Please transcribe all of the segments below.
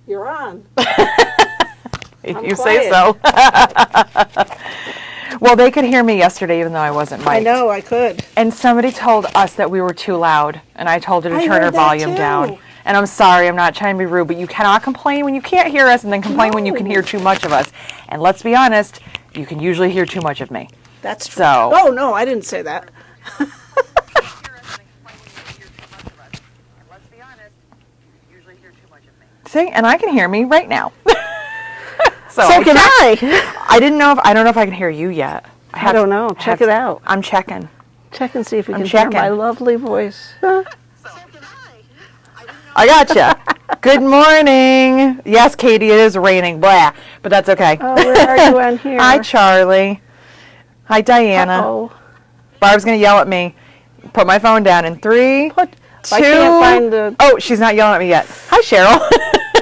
You're on. If you say so. Well, they could hear me yesterday even though I wasn't mic'd. I know, I could. And somebody told us that we were too loud, and I told her to turn her volume down. And I'm sorry, I'm not trying to be rude, but you cannot complain when you can't hear us and then complain when you can hear too much of us. And let's be honest, you can usually hear too much of me. That's true. So, oh, no, I didn't say that. See, and I can hear me right now. So can I. I don't know if I can hear you yet. I don't know. Check it out. I'm checking. Check and see if you can hear my lovely voice. I gotcha. Good morning. Yes, Katie, it is raining. Blah, but that's okay. Oh, where are you on here? Hi, Charlie. Hi, Diana. Uh-oh. Barb's gonna yell at me. Put my phone down in 3, 2. I can't find the. Oh, she's not yelling at me yet. Hi, Cheryl.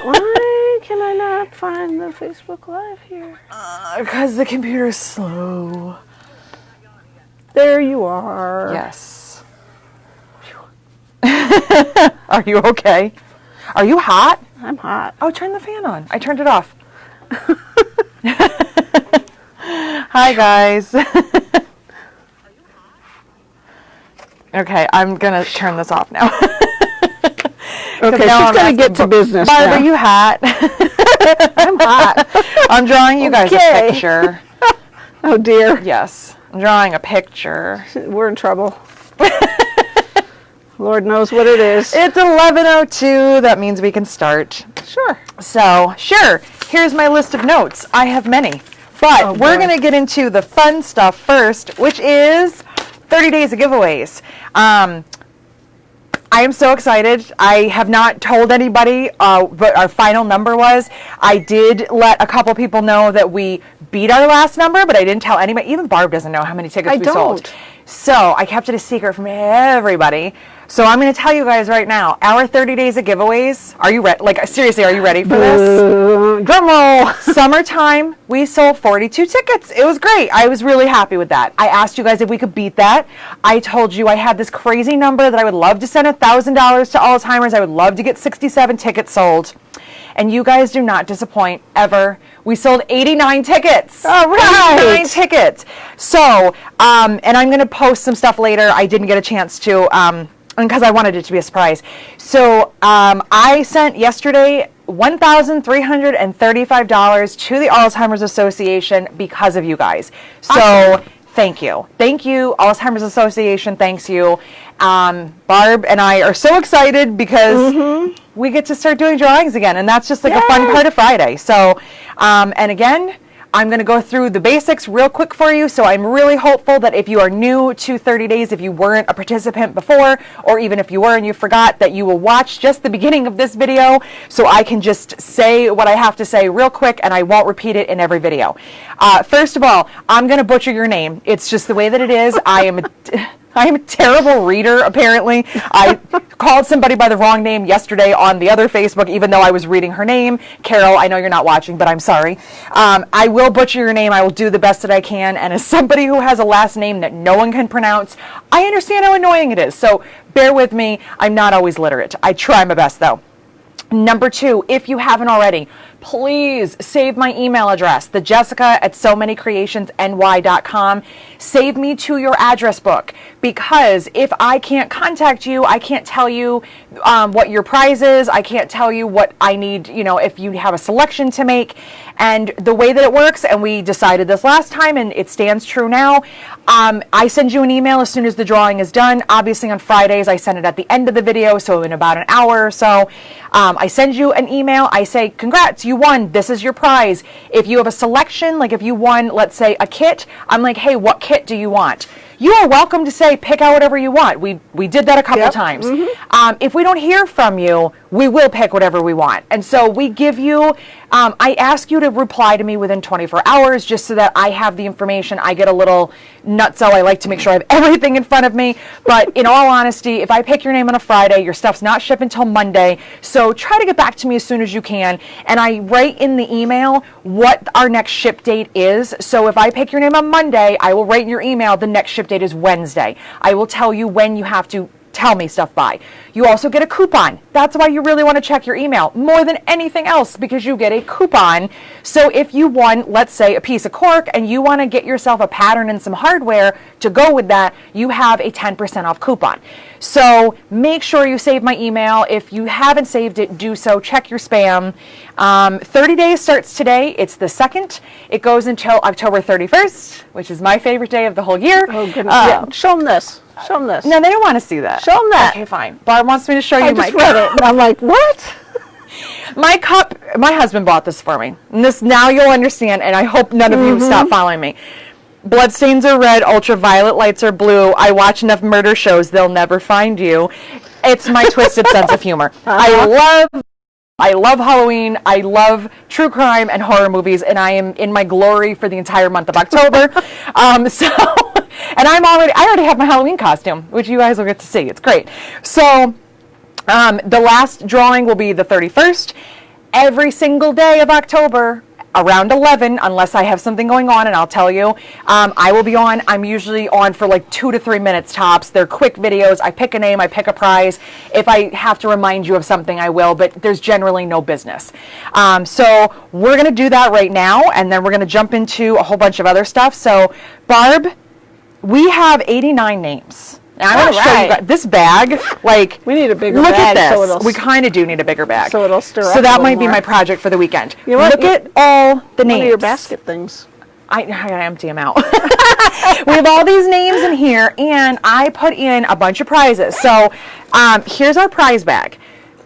Why can I not find the Facebook Live here? Because the computer's slow. There you are. Yes. Are you okay? Are you hot? I'm hot. Oh, turn the fan on. I turned it off. Hi, guys. Okay, I'm going to turn this off now. Okay, she's going to get to business Barb, now. are you hot? I'm hot. I'm drawing you guys a picture. Oh, dear. Yes, I'm drawing a picture. We're in trouble. Lord knows what it is. It's 11:02. That means we can start. Sure. So, sure. Here's my list of notes. I have many. But we're going to get into the fun stuff first, which is 30 days of giveaways. I am so excited. I have not told anybody what our final number was. I did let a couple people know that we beat our last number, but I didn't tell anybody. Even Barb doesn't know how many tickets we sold. So I kept it a secret from everybody. So I'm going to tell you guys right now, our 30 days of giveaways. Are you ready? Like, seriously, are you ready for this? Drum roll. Summertime, we sold 42 tickets. It was great. I was really happy with that. I asked you guys if we could beat that. I told you I had this crazy number that I would love to send $1,000 to Alzheimer's. I would love to get 67 tickets sold. And you guys do not disappoint, ever. We sold 89 tickets. All right. 89 tickets. So, and I'm going to post some stuff later. I didn't get a chance to, because I wanted it to be a surprise. So I sent yesterday $1,335 to the Alzheimer's Association because of you guys. So awesome. Thank you. Thank you, Alzheimer's Association. Thanks you. Barb and I are so excited because we get to start doing drawings again. And that's just like a fun part of Friday. So, and again, I'm going to go through the basics real quick for you. So I'm really hopeful that if you are new to 30 days, if you weren't a participant before, or even if you were and you forgot, that you will watch just the beginning of this video so I can just say what I have to say real quick and I won't repeat it in every video. First of all, I'm going to butcher your name. It's just the way that it is. I am a terrible reader, apparently. I called somebody by the wrong name yesterday on the other Facebook, even though I was reading her name. Carol, I know you're not watching, but I'm sorry. I will butcher your name. I will do the best that I can. And as somebody who has a last name that no one can pronounce, I understand how annoying it is. So bear with me. I'm not always literate. I try my best, though. Number 2, if you haven't already, please save my email address, thejessica@somanycreationsny.com. Save me to your address book, because if I can't contact you, I can't tell you what your prize is. I can't tell you what I need, if you have a selection to make. And the way that it works, and we decided this last time, and it stands true now, I send you an email as soon as the drawing is done. Obviously on Fridays, I send it at the end of the video, so in about an hour or so. I send you an email. I say, congrats, you won. This is your prize. If you have a selection, like if you won, let's say, a kit, I'm like, hey, what kit do you want? You are welcome to say, pick out whatever you want. We did that a couple times. If we don't hear from you, we will pick whatever we want. And so we give you, I ask you to reply to me within 24 hours just so that I have the information. I get a little nutso. I like to make sure I have everything in front of me. But in all honesty, if I pick your name on a Friday, your stuff's not shipped until Monday. So try to get back to me as soon as you can. And I write in the email what our next ship date is. So if I pick your name on Monday, I will write in your email the next ship date is Wednesday. I will tell you when you have to tell me stuff by. You also get a coupon. That's why you really want to check your email more than anything else, because you get a coupon. So if you won, let's say, a piece of cork and you want to get yourself a pattern and some hardware to go with that, you have a 10% off coupon. So make sure you save my email. If you haven't saved it, do so. Check your spam. 30 days starts today. It's the 2nd. It goes until October 31st, which is my favorite day of the whole year. Oh, goodness. Yeah. Show them this. Show them this. No, they don't want to see that. Show them that. Okay, fine. Barb wants me to show you my just read it, and I'm like, what? My cup, my husband bought this for me. And this, now you'll understand, and I hope none of you stop following me. Bloodstains are red, ultraviolet lights are blue. I watch enough murder shows, they'll never find you. It's my twisted sense of humor. I love Halloween, I love true crime and horror movies, and I am in my glory for the entire month of October. And I already have my Halloween costume, which you guys will get to see. It's great. So the last drawing will be the 31st. Every single day of October, around 11, unless I have something going on, and I'll tell you, I will be on. I'm usually on for like 2 to 3 minutes tops. They're quick videos. I pick a name, I pick a prize. If I have to remind you of something, I will, but there's generally no business. So we're going to do that right now, and then we're going to jump into a whole bunch of other stuff. So, Barb, we have 89 names. Now, I'm going to show you guys this bag. Like, we need a bigger look bag. At this. We kind of do need a bigger bag. So it'll stir up. So that might more. be my project for the weekend. You know what? Look at all the names. One of your basket things. I gotta empty them out. We have all these names in here, and I put in a bunch of prizes. So here's our prize bag.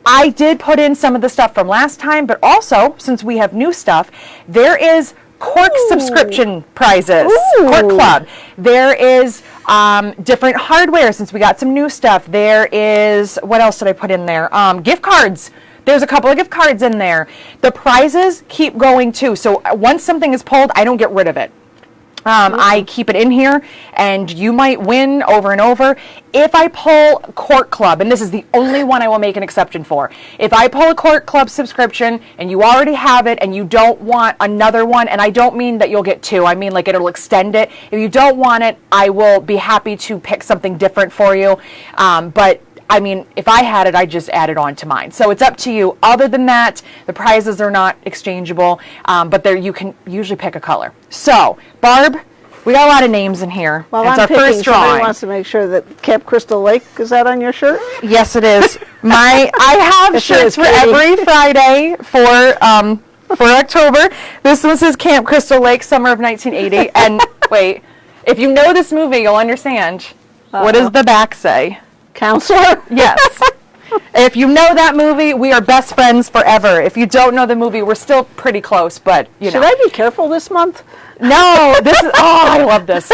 I did put in some of the stuff from last time, but also, since we have new stuff, there is Cork subscription prizes. Cork Club. There is different hardware, since we got some new stuff. There is, what else did I put in there? Gift cards. There's a couple of gift cards in there. The prizes keep going too. So once something is pulled, I don't get rid of it. I keep it in here, and you might win over and over. If I pull Cork Club, and this is the only one I will make an exception for, if I pull a Cork Club subscription and you already have it and you don't want another one, and I don't mean that you'll get two, I mean like it'll extend it. If you don't want it, I will be happy to pick something different for you. But I mean, if I had it, I'd just add it on to mine. So it's up to you. Other than that, the prizes are not exchangeable, but you can usually pick a color. So, Barb, we got a lot of names in here. Well, it's our first drawing. Somebody wants to make sure that Camp Crystal Lake, is that on your shirt? Yes, it is. I have shirts for every Friday for October. This one says Camp Crystal Lake, summer of 1980. And wait, if you know this movie, you'll understand. What does the back say? Counselor? Yes. If you know that movie, we are best friends forever. If you don't know the movie, we're still pretty close, but you know. Should I be careful this month? No, this is, I love this.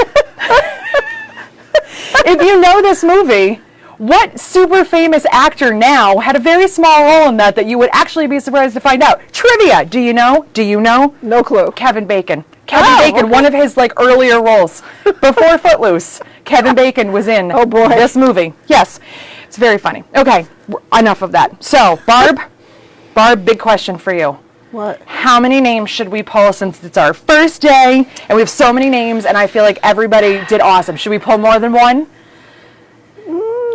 If you know this movie, what super famous actor now had a very small role in that you would actually be surprised to find out? Trivia. Do you know? Do you know? No clue. Kevin Bacon. Kevin Bacon, one of his earlier roles before Footloose. Kevin Bacon was in this movie. Yes, it's very funny. Okay, enough of that. So, Barb, big question for you. What? How many names should we pull, since it's our first day and we have so many names and I feel like everybody did awesome? Should we pull more than one?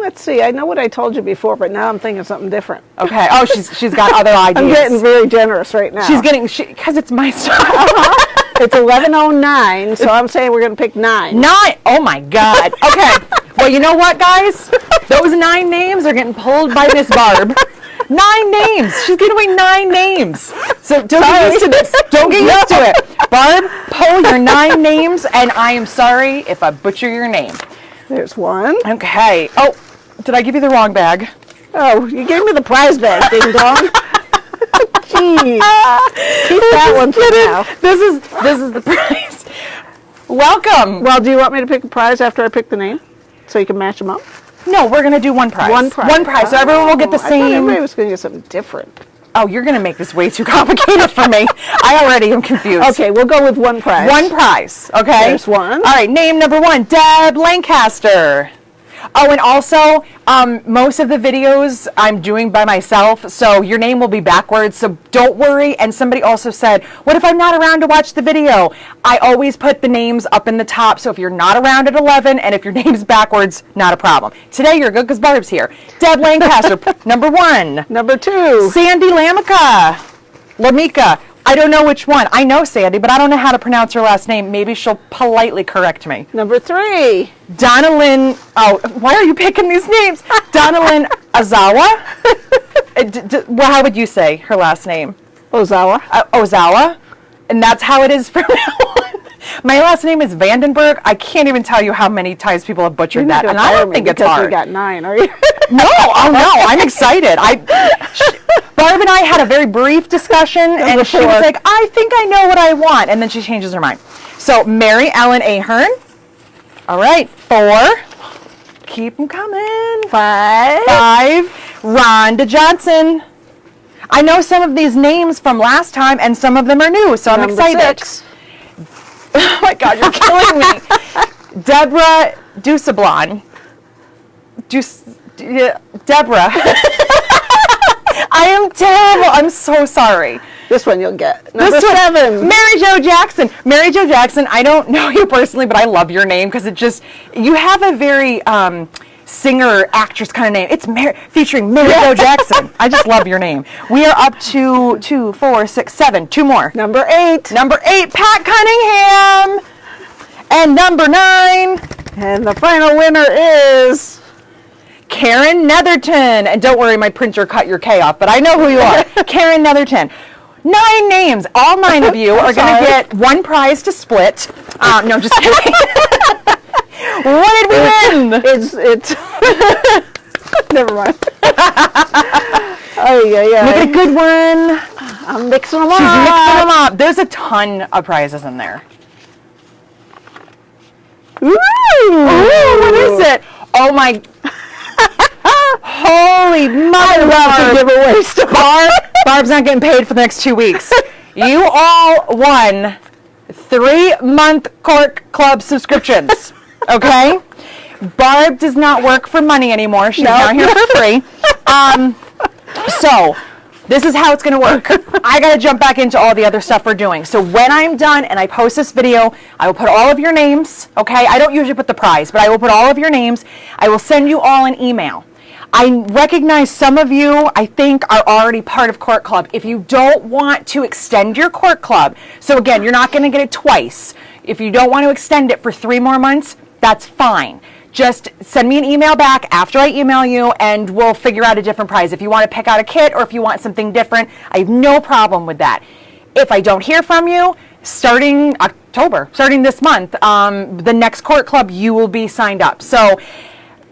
Let's see. I know what I told you before, but now I'm thinking something different. Okay. Oh, she's got other ideas. I'm getting very generous right now. She's getting, because it's my stuff. It's 11:09, so I'm saying we're going to pick 9. 9? Oh my God. Okay. Well, you know what, guys? Those 9 names are getting pulled by Miss Barb. 9 names. She's giving away 9 names. So don't get used to this. Don't get used to it. Barb, pull your 9 names, and I am sorry if I butcher your name. There's 1. Okay. Oh, did I give you the wrong bag? Oh, you gave me the prize bag, ding dong. Jeez. Keep that one for now. This is the prize. Welcome. Well, do you want me to pick a prize after I pick the name, so you can match them up? No, we're going to do one prize. One prize. One prize. So everyone will get the same. I thought everybody was going to get something different. Oh, you're going to make this way too complicated for me. I already am confused. Okay, we'll go with one prize. One prize. Okay. There's 1. All right. Name number 1, Deb Lancaster. Oh, and also, most of the videos I'm doing by myself, so your name will be backwards, so don't worry. And somebody also said, what if I'm not around to watch the video? I always put the names up in the top, so if you're not around at 11, and if your name's backwards, not a problem. Today, you're good because Barb's here. Deb Lancaster, number 1. Number 2. Sandy Lamika. I don't know which one. I know Sandy, but I don't know how to pronounce her last name. Maybe she'll politely correct me. Number 3. Donna Lynn. Oh, why are you picking these names? Donna Lynn Ozawa. Well, how would you say her last name? Ozawa. Ozawa. And that's how it is from now on. My last name is Vandenberg. I can't even tell you how many times people have butchered that, and I don't think it's hard. You got 9, are you? No, oh no, I'm excited. Barb and I had a very brief discussion, and she was like, I think I know what I want, and then she changes her mind. So, Mary Ellen Ahern. All right, 4. Keep them coming. 5. Rhonda Johnson. I know some of these names from last time, and some of them are new, so I'm excited. 6. Oh my God, you're killing me. Deborah Dusablon. Deborah. I am terrible. I'm so sorry. This one you'll get. Number 7. Mary Jo Jackson. Mary Jo Jackson, I don't know you personally, but I love your name because you have a very singer, actress kind of name. It's featuring Mary Jo Jackson. I just love your name. We are up to 2, 4, 6, 7. 2 more. Number 8. Number 8, Pat Cunningham. And number 9. And the final winner is Karen Netherton. And don't worry, my printer cut your K off, but I know who you are. Karen Netherton. 9 names. All 9 of you are going to get 1 prize to split. No, just kidding. What did we win? It's never mind. Oh yeah. Make it a good one. I'm mixing them up. She's mixing them up. There's a ton of prizes in there. Ooh, what is it? Oh my. Holy mother. I love to give away stuff. Barb's not getting paid for the next 2 weeks. You all won 3-month Cork Club subscriptions. Okay? Barb does not work for money anymore. She's now here for free. So, this is how it's going to work. I got to jump back into all the other stuff we're doing. So, when I'm done and I post this video, I will put all of your names. Okay? I don't usually put the prize, but I will put all of your names. I will send you all an email. I recognize some of you, I think, are already part of Court Club. If you don't want to extend your Court Club, so again, you're not going to get it twice. If you don't want to extend it for 3 more months, that's fine. Just send me an email back after I email you, and we'll figure out a different prize. If you want to pick out a kit or if you want something different, I have no problem with that. If I don't hear from you, starting October, starting this month, the next Court Club, you will be signed up. So,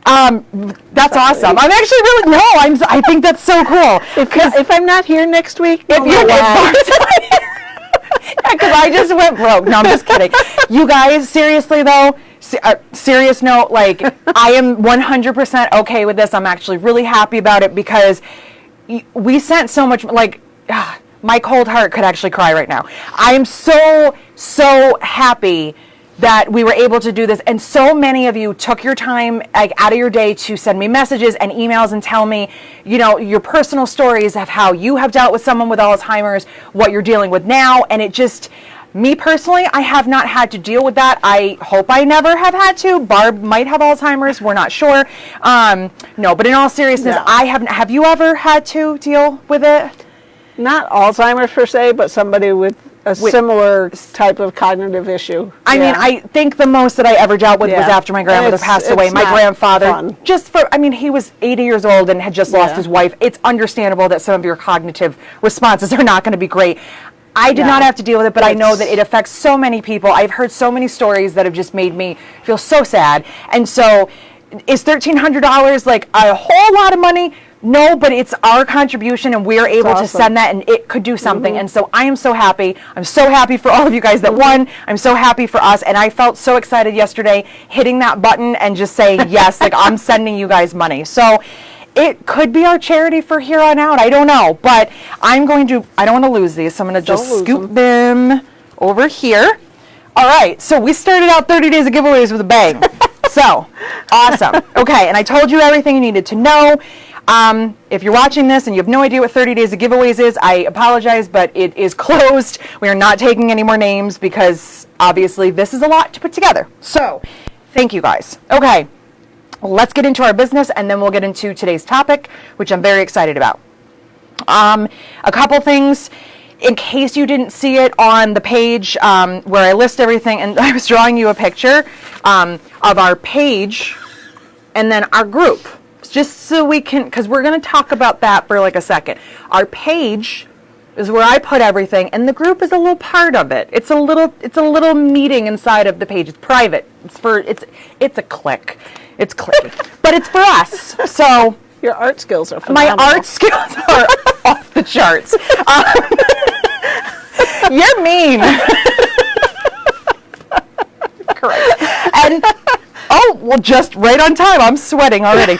that's awesome. I'm actually really, I think that's so cool. If I'm not here next week, because I just went broke. No, I'm just kidding. You guys, seriously though, serious note, like, I am 100% okay with this. I'm actually really happy about it because we sent so much, like, my cold heart could actually cry right now. I am so happy that we were able to do this, and so many of you took your time, like, out of your day to send me messages and emails and tell me, your personal stories of how you have dealt with someone with Alzheimer's, what you're dealing with now, and it just, me personally, I have not had to deal with that. I hope I never have had to. Barb might have Alzheimer's, we're not sure. No, but in all seriousness, I haven't. Have you ever had to deal with it? Not Alzheimer's per se, but somebody with a similar type of cognitive issue. I mean, I think the most that I ever dealt with was after my grandmother passed away. My grandfather, he was 80 years old and had just lost his wife. It's understandable that some of your cognitive responses are not going to be great. I did not have to deal with it, but I know that it affects so many people. I've heard so many stories that have just made me feel so sad. And so, is $1,300 like a whole lot of money? No, but it's our contribution, and we're able to send that, and it could do something. And so I am so happy. I'm so happy for all of you guys that won. I'm so happy for us, and I felt so excited yesterday hitting that button and just saying yes, like, I'm sending you guys money. So it could be our charity for here on out. I don't know, but I don't want to lose these, so I'm going to just scoop them over here. All right, so we started out 30 days of giveaways with a bang. So, awesome. Okay, and I told you everything you needed to know. If you're watching this and you have no idea what 30 Days of Giveaways is, I apologize, but it is closed. We are not taking any more names because obviously this is a lot to put together. So, thank you guys. Okay, let's get into our business and then we'll get into today's topic, which I'm very excited about. A couple things. In case you didn't see it on the page where I list everything, and I was drawing you a picture of our page and then our group, just so we can, because we're going to talk about that for like a second. Our page is where I put everything, and the group is a little part of it. It's a little meeting inside of the page. It's private. It's a click. It's clicky, but it's for us. So Your art skills are phenomenal. my art skills are off the charts. You're mean. Correct. And oh, well, just right on time. I'm sweating already.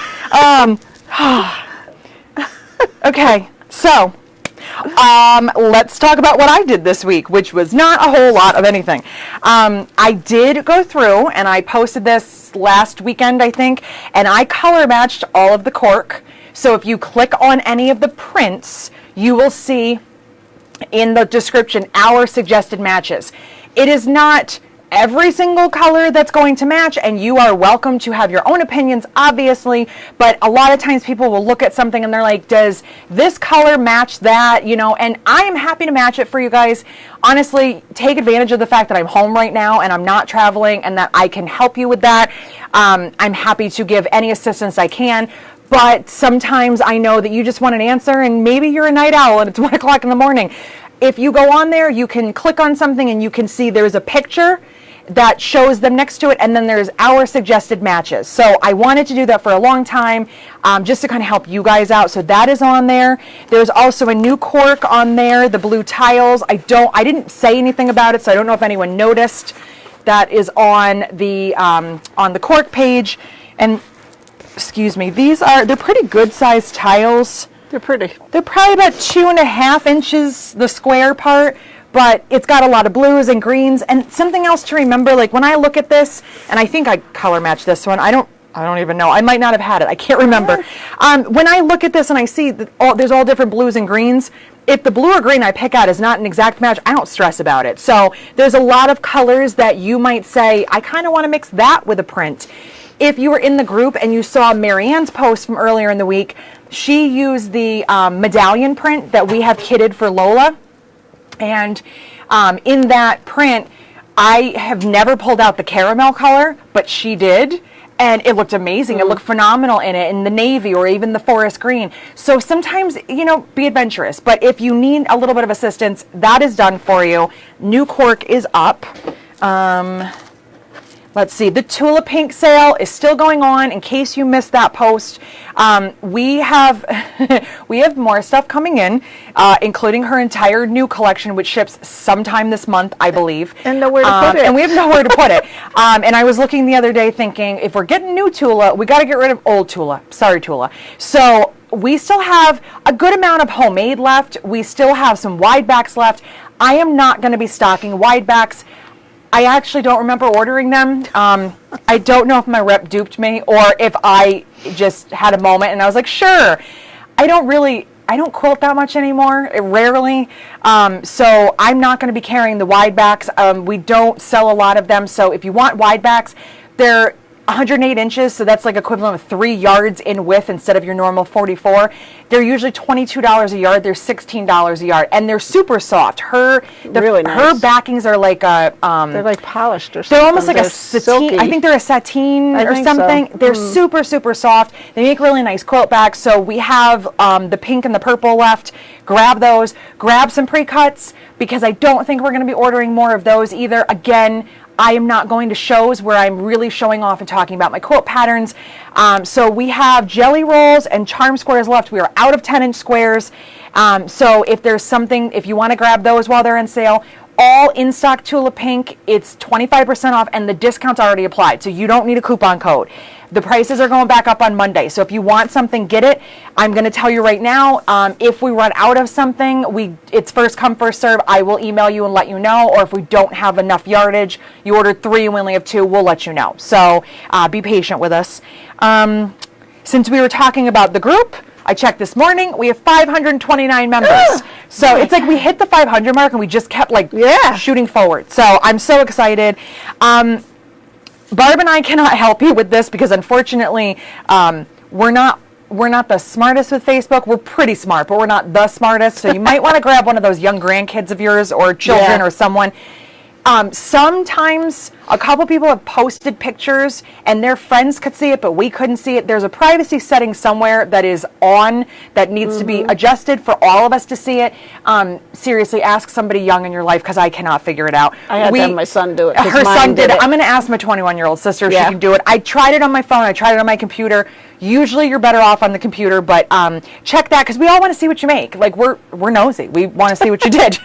Okay, so let's talk about what I did this week, which was not a whole lot of anything. I did go through, and I posted this last weekend, I think, and I color matched all of the cork. So if you click on any of the prints, you will see in the description our suggested matches. It is not every single color that's going to match, and you are welcome to have your own opinions, obviously, but a lot of times people will look at something and they're like, does this color match that, you know, and I am happy to match it for you guys. Honestly, take advantage of the fact that I'm home right now and I'm not traveling and that I can help you with that. I'm happy to give any assistance I can. But sometimes I know that you just want an answer, and maybe you're a night owl and it's 1 o'clock in the morning. If you go on there, you can click on something and you can see there's a picture that shows them next to it, and then there's our suggested matches. So I wanted to do that for a long time, just to kind of help you guys out. So that is on there. There's also a new cork on there, the blue tiles. I didn't say anything about it, so I don't know if anyone noticed. That is on the cork page. And excuse me, they're pretty good sized tiles. They're pretty. They're probably about 2.5 inches, the square part, but it's got a lot of blues and greens. And something else to remember, like when I look at this, and I think I color matched this one, I don't even know. I might not have had it. I can't remember. When I look at this and I see that there's all different blues and greens, if the blue or green I pick out is not an exact match, I don't stress about it. So there's a lot of colors that you might say, I kind of want to mix that with a print. If you were in the group and you saw Marianne's post from earlier in the week, she used the medallion print that we have kitted for Lola. And in that print, I have never pulled out the caramel color, but she did. And it looked amazing. It looked phenomenal in it, in the navy or even the forest green. So sometimes, you know, be adventurous. But if you need a little bit of assistance, that is done for you. New cork is up. Let's see, the Tula Pink sale is still going on. In case you missed that post, we have we have more stuff coming in, including her entire new collection, which ships sometime this month, I believe. And nowhere to put it. And we have nowhere to put it. And I was looking the other day thinking, if we're getting new Tula, we got to get rid of old Tula. Sorry, Tula. So we still have a good amount of homemade left. We still have some wide backs left. I am not going to be stocking wide backs. I actually don't remember ordering them. I don't know if my rep duped me or if I just had a moment and I was like, sure. I don't quilt that much anymore, rarely. So I'm not going to be carrying the wide backs. We don't sell a lot of them. So if you want wide backs, they're 108 inches, so that's like equivalent of 3 yards in width instead of your normal 44. They're usually $22 a yard. They're $16 a yard, and they're super soft. Really nice. Her backings are like they're like polished or something. they're almost like They're a sateen. silky. I think they're a sateen I or think something. so. They're super, super soft. They make really nice quilt backs. So we have the pink and the purple left. Grab those. Grab some pre-cuts because I don't think we're going to be ordering more of those either. Again, I am not going to shows where I'm really showing off and talking about my quilt patterns. So we have jelly rolls and charm squares left. We are out of 10-inch squares. So if there's something, if you want to grab those while they're on sale, all in stock Tula Pink. It's 25% off, and the discount's already applied, so you don't need a coupon code. The prices are going back up on Monday, so if you want something, get it. I'm going to tell you right now, if we run out of something, it's first come, first serve. I will email you and let you know, or if we don't have enough yardage, you ordered 3 and we only have 2, we'll let you know. So be patient with us. Since we were talking about the group, I checked this morning, we have 529 members. So it's like we hit the 500 mark and we just kept shooting forward. So I'm so excited. Barb and I cannot help you with this because unfortunately, we're not the smartest with Facebook. We're pretty smart, but we're not the smartest. So you might want to grab one of those young grandkids of yours or children or someone. Sometimes a couple people have posted pictures and their friends could see it, but we couldn't see it. There's a privacy setting somewhere that is on that needs to be adjusted for all of us to see it. Seriously, ask somebody young in your life because I cannot figure it out. I had to have my son do it. Her son did it. I'm going to ask my 21-year-old sister if she can do it. I tried it on my phone. I tried it on my computer. Usually you're better off on the computer, but check that because we all want to see what you make. Like we're nosy. We want to see what you did.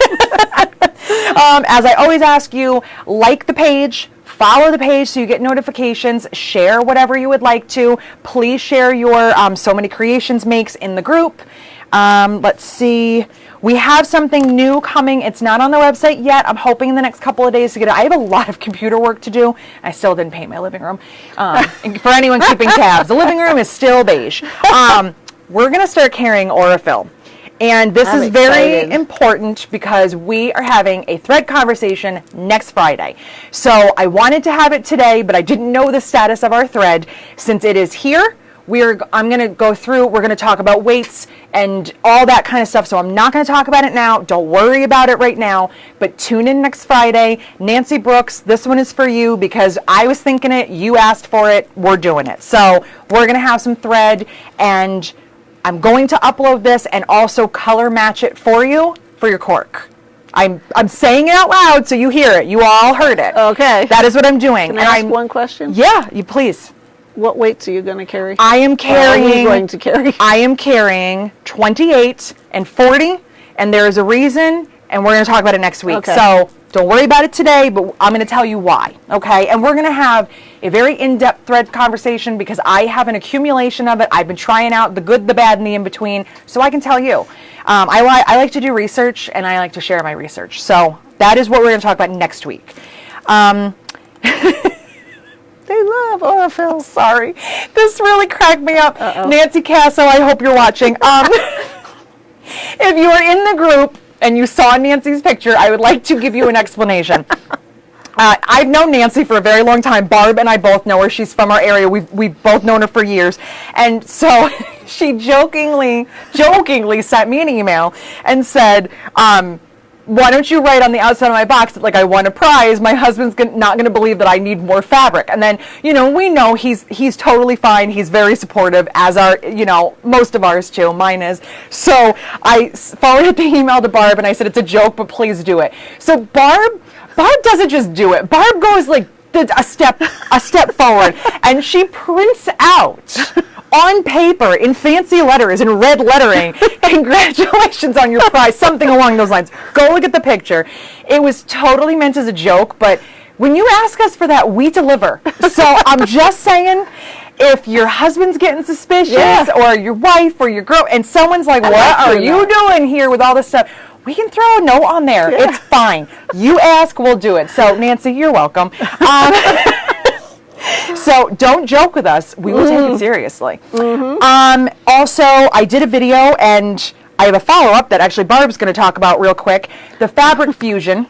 As I always ask you, like the page, follow the page so you get notifications, share whatever you would like to. Please share your So Many Creations makes in the group. Let's see. We have something new coming. It's not on the website yet. I'm hoping in the next couple of days to get it. I have a lot of computer work to do. I still didn't paint my living room. For anyone keeping tabs, the living room is still beige. We're going to start carrying Aurifil. And this is very important because we are having a thread conversation next Friday. So I wanted to have it today, but I didn't know the status of our thread. Since it is here, I'm going to go through, we're going to talk about weights and all that kind of stuff. So I'm not going to talk about it now. Don't worry about it right now, but tune in next Friday. Nancy Brooks, this one is for you because I was thinking it, you asked for it, we're doing it. So we're going to have some thread and I'm going to upload this and also color match it for you for your cork. I'm saying it out loud so you hear it. You all heard it. Okay. That is what I'm doing. Can I ask one question? Yeah, you please. What weights are you going to carry? I am carrying. What are you going to carry? I am carrying 28 and 40, and there is a reason, and we're going to talk about it next week. Okay. So don't worry about it today, but I'm going to tell you why. Okay, and we're going to have a very in-depth thread conversation because I have an accumulation of it. I've been trying out the good, the bad, and the in-between, so I can tell you. I like to do research, and I like to share my research. So that is what we're going to talk about next week. They love Aurifil. Sorry, this really cracked me up. Uh-oh. Nancy Casso, I hope you're watching. If you are in the group and you saw Nancy's picture, I would like to give you an explanation. I've known Nancy for a very long time. Barb and I both know her. She's from our area. We've both known her for years. And so she jokingly sent me an email and said, why don't you write on the outside of my box that, like, I won a prize? My husband's not going to believe that I need more fabric. And then, we know he's totally fine. He's very supportive, as are, most of ours too. Mine is. So I forwarded the email to Barb and I said, it's a joke, but please do it. So Barb doesn't just do it. Barb goes like a step forward and she prints out on paper in fancy letters, in red lettering, congratulations on your prize, something along those lines. Go look at the picture. It was totally meant as a joke, but when you ask us for that, we deliver. So I'm just saying, if your husband's getting suspicious or your wife or your girl, and someone's like, what are you doing here with all this stuff? We can throw a note on there. Yeah. It's fine. You ask, we'll do it. So Nancy, you're welcome. So don't joke with us. We will take it seriously. Also, I did a video and I have a follow-up that actually Barb's going to talk about real quick. The Fabric Fusion.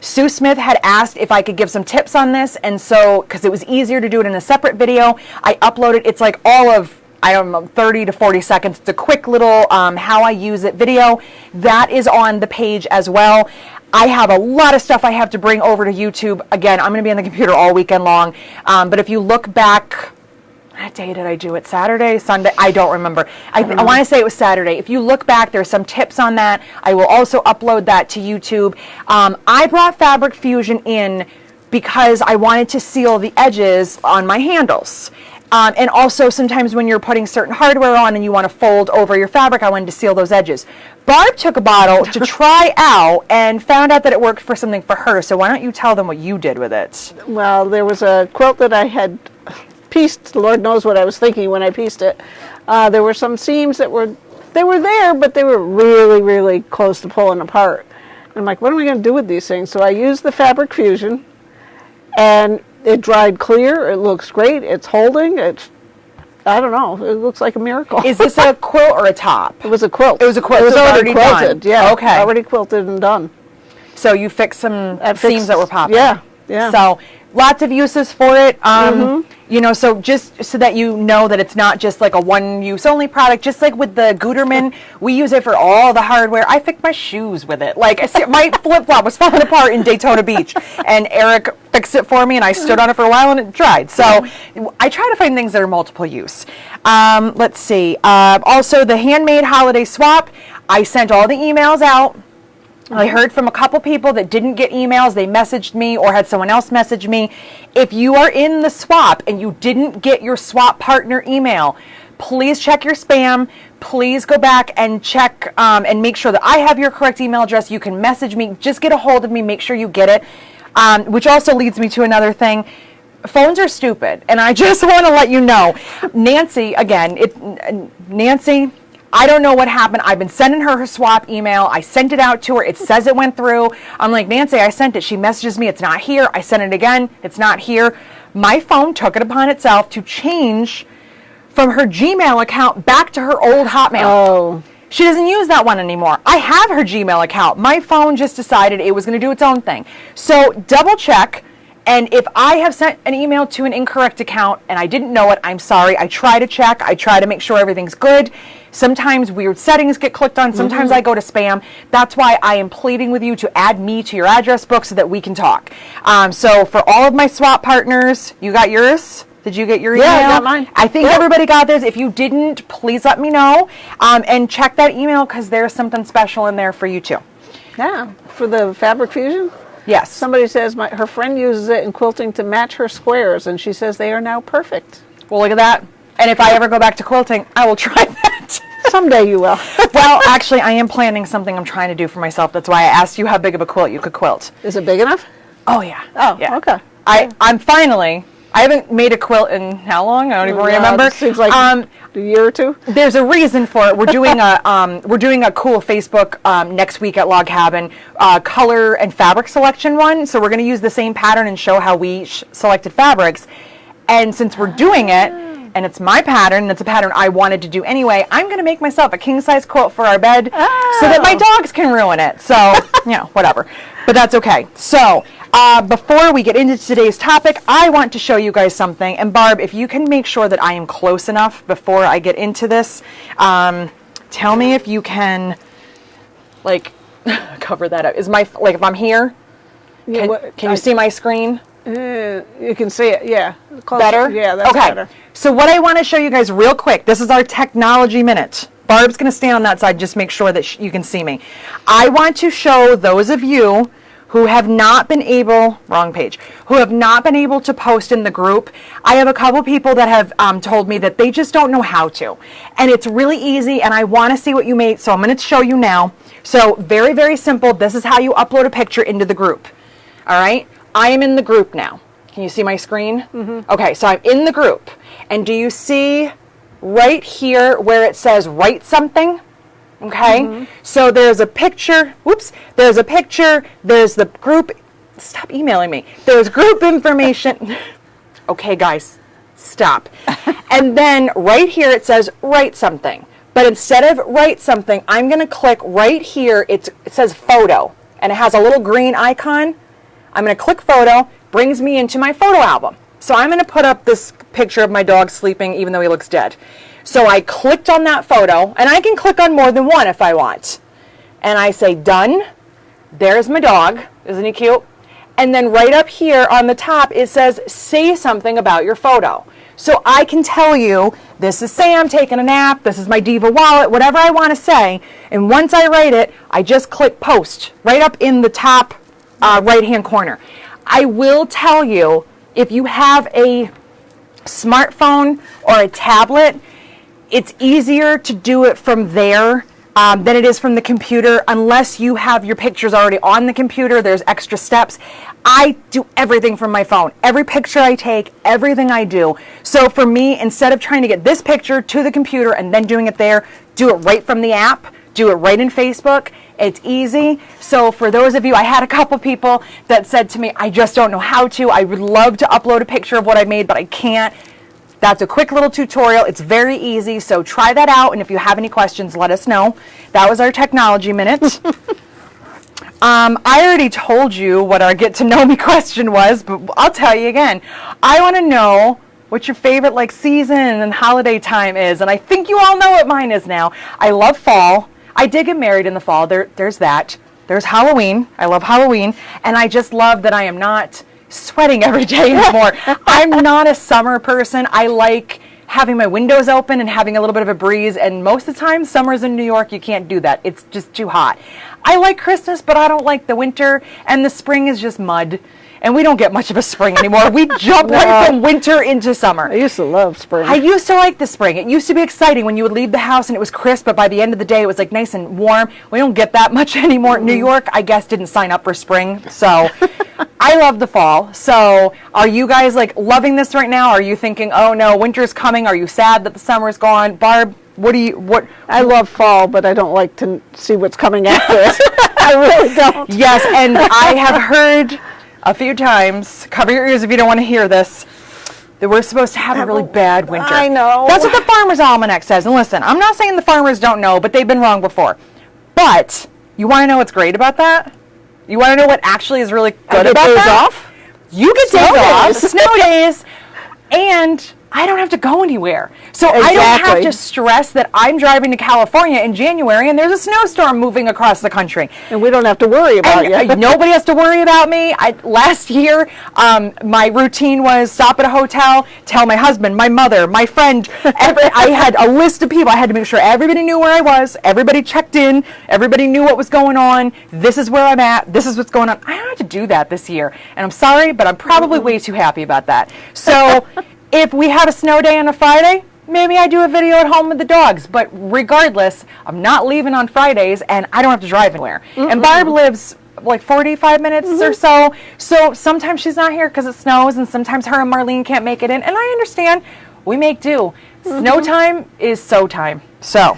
Sue Smith had asked if I could give some tips on this. And so, because it was easier to do it in a separate video, I uploaded, it's like all of, I don't know, 30 to 40 seconds. It's a quick little how I use it video. That is on the page as well. I have a lot of stuff I have to bring over to YouTube. Again, I'm going to be on the computer all weekend long. But if you look back, what day did I do it? Saturday, Sunday? I don't remember. I want to say it was Saturday. If you look back, there's some tips on that. I will also upload that to YouTube. I brought Fabric Fusion in because I wanted to seal the edges on my handles. And also sometimes when you're putting certain hardware on and you want to fold over your fabric, I wanted to seal those edges. Barb took a bottle to try out and found out that it worked for something for her. So why don't you tell them what you did with it? Well, there was a quilt that I had pieced. Lord knows what I was thinking when I pieced it. There were some seams that were there, but they were really, really close to pulling apart. And I'm like, what are we going to do with these things? So I used the Fabric Fusion, and it dried clear. It looks great. It's holding. I don't know. It looks like a miracle. Is this a quilt or a top? It was a quilt. It was a quilt. It was So it's already quilted. done. Yeah. Okay. Already quilted and done. So you fixed some seams that were popping. Yeah. Yeah. So lots of uses for it. You know, so just so that you know that it's not just like a one-use only product. Just like with the Gutermann, we use it for all the hardware. I fixed my shoes with it. Like my flip-flop was falling apart in Daytona Beach, and Eric fixed it for me, and I stood on it for a while, and it dried. So I try to find things that are multiple use. Let's see. Also, the handmade holiday swap. I sent all the emails out. I heard from a couple people that didn't get emails. They messaged me or had someone else message me. If you are in the swap and you didn't get your swap partner email, please check your spam. Please go back and check and make sure that I have your correct email address. You can message me. Just get a hold of me. Make sure you get it. Which also leads me to another thing. Phones are stupid. And I just want to let you know. Nancy, Nancy, I don't know what happened. I've been sending her swap email. I sent it out to her. It says it went through. I'm like, Nancy, I sent it. She messages me. It's not here. I sent it again. It's not here. My phone took it upon itself to change from her Gmail account back to her old Hotmail. Oh. She doesn't use that one anymore. I have her Gmail account. My phone just decided it was going to do its own thing. So double check. And if I have sent an email to an incorrect account and I didn't know it, I'm sorry. I try to check. I try to make sure everything's good. Sometimes weird settings get clicked on. Sometimes I go to spam. That's why I am pleading with you to add me to your address book so that we can talk. So for all of my swap partners, you got yours? Did you get your email? Yeah, I got mine. I think everybody got theirs. If you didn't, please let me know. And check that email because there's something special in there for you too. Yeah. For the Fabric Fusion? Yes. Somebody says her friend uses it in quilting to match her squares, and she says they are now perfect. Well, look at that. And if I ever go back to quilting, I will try that. Someday you will. Well, actually, I am planning something I'm trying to do for myself. That's why I asked you how big of a quilt you could quilt. Is it big enough? Oh, yeah. Oh, yeah. Okay. I haven't made a quilt in how long? I don't even remember. It seems like a year or two. There's a reason for it. We're doing a cool Facebook next week at Log Cabin color and fabric selection one. So we're going to use the same pattern and show how we selected fabrics. And since we're doing it, and it's my pattern, and it's a pattern I wanted to do anyway, I'm going to make myself a king-size quilt for our bed so that my dogs can ruin it. So, whatever. But that's okay. So, before we get into today's topic, I want to show you guys something. And Barb, if you can make sure that I am close enough before I get into this, tell me if you can, cover that up. Is if I'm here, can you see my screen? You can see it, yeah. Closer. Better? Yeah, that's okay. better. So what I want to show you guys real quick, this is our technology minute. Barb's going to stand on that side, just make sure that you can see me. I want to show those of you who have not been able, who have not been able to post in the group. I have a couple people that have told me that they just don't know how to. And it's really easy, and I want to see what you made, so I'm going to show you now. So very, very simple. This is how you upload a picture into the group. All right? I am in the group now. Can you see my screen? Mm-hmm. Okay, so I'm in the group. And do you see right here where it says write something? Okay, mm-hmm. So there's a picture. Whoops, there's a picture. There's the group. Stop emailing me. There's group information. Okay, guys, stop. And then right here it says write something. But instead of write something, I'm going to click right here. It says photo. And it has a little green icon. I'm going to click photo, brings me into my photo album. So I'm going to put up this picture of my dog sleeping even though he looks dead. So I clicked on that photo, and I can click on more than one if I want. And I say done. There's my dog. Isn't he cute? And then right up here on the top it says say something about your photo. So I can tell you this is Sam taking a nap, this is my Diva wallet, whatever I want to say. And once I write it, I just click post right up in the top right hand corner. I will tell you, if you have a smartphone or a tablet, it's easier to do it from there than it is from the computer, unless you have your pictures already on the computer. There's extra steps. I do everything from my phone. Every picture I take, everything I do. So for me, instead of trying to get this picture to the computer and then doing it there, do it right from the app, do it right in Facebook. It's easy. So for those of you, I had a couple people that said to me, I just don't know how to. I would love to upload a picture of what I made, but I can't. That's a quick little tutorial. It's very easy. So try that out. And if you have any questions, let us know. That was our technology minute. I already told you what our get to know me question was, but I'll tell you again. I want to know what your favorite like season and holiday time is. And I think you all know what mine is now. I love fall. I did get married in the fall. There's that. There's Halloween. I love Halloween. And I just love that I am not sweating every day anymore. I'm not a summer person. I like having my windows open and having a little bit of a breeze. And most of the time, summers in New York, you can't do that. It's just too hot. I like Christmas, but I don't like the winter. And the spring is just mud. And we don't get much of a spring anymore. We jump right from winter into summer. I used to love spring. I used to like the spring. It used to be exciting when you would leave the house and it was crisp, but by the end of the day, it was like nice and warm. We don't get that much anymore. New York, I guess, didn't sign up for spring. So I love the fall. So are you guys like loving this right now? Are you thinking, oh no, winter's coming? Are you sad that the summer's gone? Barb, what? I love fall, but I don't like to see what's coming after it. I really don't. Yes, and I have heard a few times, cover your ears if you don't want to hear this, that we're supposed to have a really bad winter. I know. That's what the Farmer's Almanac says. And listen, I'm not saying the farmers don't know, but they've been wrong before. But you want to know what's great about that? You want to know what actually is really good about days that? off? You get Snow days off, days. snow days, and I don't have to go anywhere. So I don't have Exactly. to stress that I'm driving to California in January and there's a snowstorm moving across the country. And we don't have to worry about And, you. nobody has to worry about me. Last year, my routine was stop at a hotel, tell my husband, my mother, my friend. I had a list of people. I had to make sure everybody knew where I was. Everybody checked in. Everybody knew what was going on. This is where I'm at. This is what's going on. I don't have to do that this year. And I'm sorry, but I'm probably way too happy about that. So if we have a snow day on a Friday, maybe I do a video at home with the dogs. But regardless, I'm not leaving on Fridays, and I don't have to drive anywhere. And Barb lives like 45 minutes or so. So sometimes she's not here because it snows, and sometimes her and Marlene can't make it in. And I understand. We make do. Snow time is so time. So,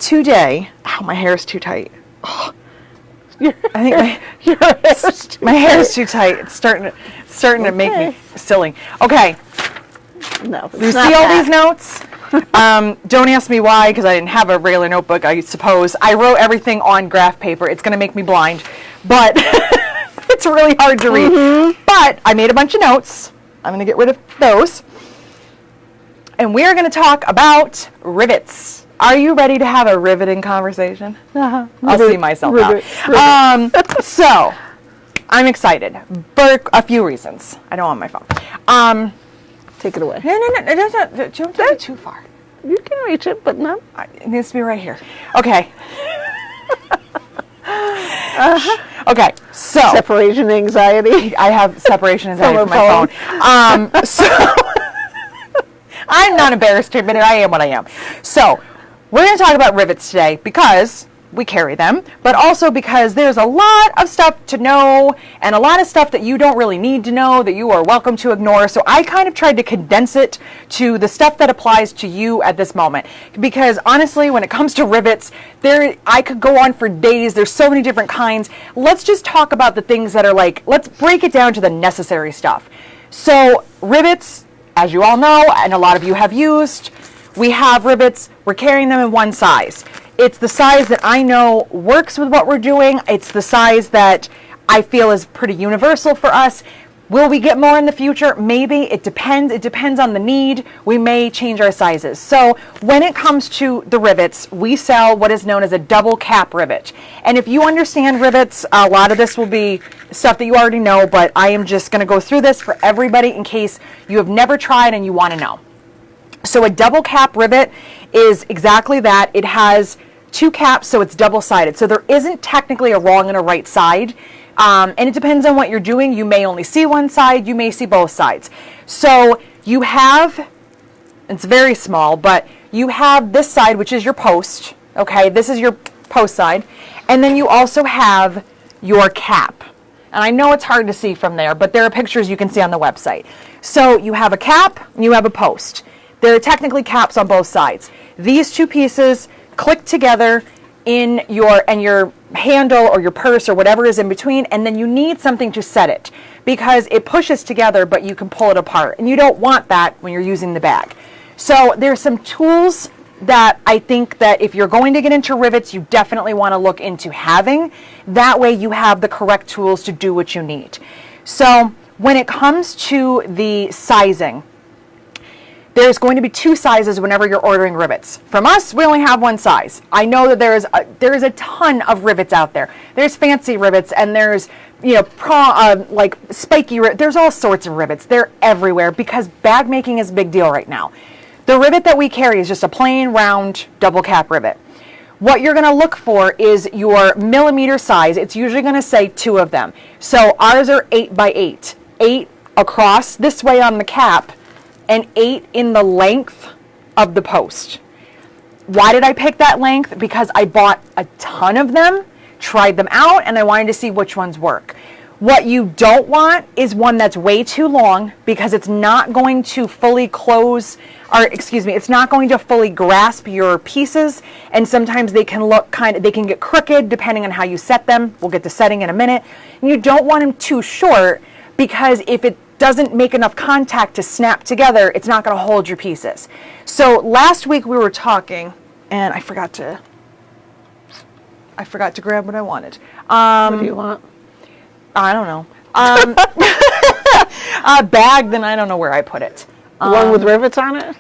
today, my hair is too tight. I think my hair is too tight. It's starting to make me silly. Okay. No, You see all these notes? Don't ask me why, because I didn't have a regular notebook, I suppose. I wrote everything on graph paper. It's going to make me blind, but it's really hard to read. But I made a bunch of notes. I'm going to get rid of those. And we are going to talk about rivets. Are you ready to have a riveting conversation? I'll see myself out. So, I'm excited for a few reasons. I don't want my phone. Take it away. No, don't take it too far. You can reach it, but no. It needs to be right here. Okay. Okay, so. Separation anxiety. I have separation anxiety from my phone. So, I'm not embarrassed to admit it. I am what I am. So, we're going to talk about rivets today because we carry them, but also because there's a lot of stuff to know and a lot of stuff that you don't really need to know that you are welcome to ignore. So I kind of tried to condense it to the stuff that applies to you at this moment. Because honestly, when it comes to rivets, I could go on for days. There's so many different kinds. Let's just talk about the things that are like, let's break it down to the necessary stuff. So rivets, as you all know, and a lot of you have used, we have rivets, we're carrying them in one size. It's the size that I know works with what we're doing. It's the size that I feel is pretty universal for us. Will we get more in the future? Maybe. It depends. It depends on the need. We may change our sizes. So when it comes to the rivets, we sell what is known as a double cap rivet. And if you understand rivets, a lot of this will be stuff that you already know, but I am just going to go through this for everybody in case you have never tried and you want to know. So a double cap rivet is exactly that. It has two caps, so it's double-sided. So there isn't technically a wrong and a right side, And it depends on what you're doing. You may only see one side, you may see both sides. So you have, it's very small, but you have this side, which is your post. Okay, this is your post side. And then you also have your cap. And I know it's hard to see from there, but there are pictures you can see on the website. So you have a cap and you have a post. There are technically caps on both sides. These two pieces click together in your handle or your purse or whatever is in between, and then you need something to set it because it pushes together, but you can pull it apart. And you don't want that when you're using the bag. So there's some tools that I think that if you're going to get into rivets, you definitely want to look into having. That way you have the correct tools to do what you need. So when it comes to the sizing, there's going to be two sizes whenever you're ordering rivets. From us, we only have one size. I know that there is a ton of rivets out there. There's fancy rivets and there's, you know, like spiky rivets. There's all sorts of rivets. They're everywhere because bag making is a big deal right now. The rivet that we carry is just a plain round double cap rivet. What you're going to look for is your millimeter size. It's usually going to say 2 of them. So ours are 8 by 8. 8 across this way on the cap and 8 in the length of the post. Why did I pick that length? Because I bought a ton of them, tried them out, and I wanted to see which ones work. What you don't want is one that's way too long because it's not going to fully close, or excuse me, it's not going to fully grasp your pieces, and sometimes they can look they can get crooked depending on how you set them. We'll get to setting in a minute. And you don't want them too short because if it doesn't make enough contact to snap together, it's not going to hold your pieces. So last week we were talking, and I forgot to grab what I wanted. What do you want? I don't know. A bag, then I don't know where I put it. The one with rivets on it?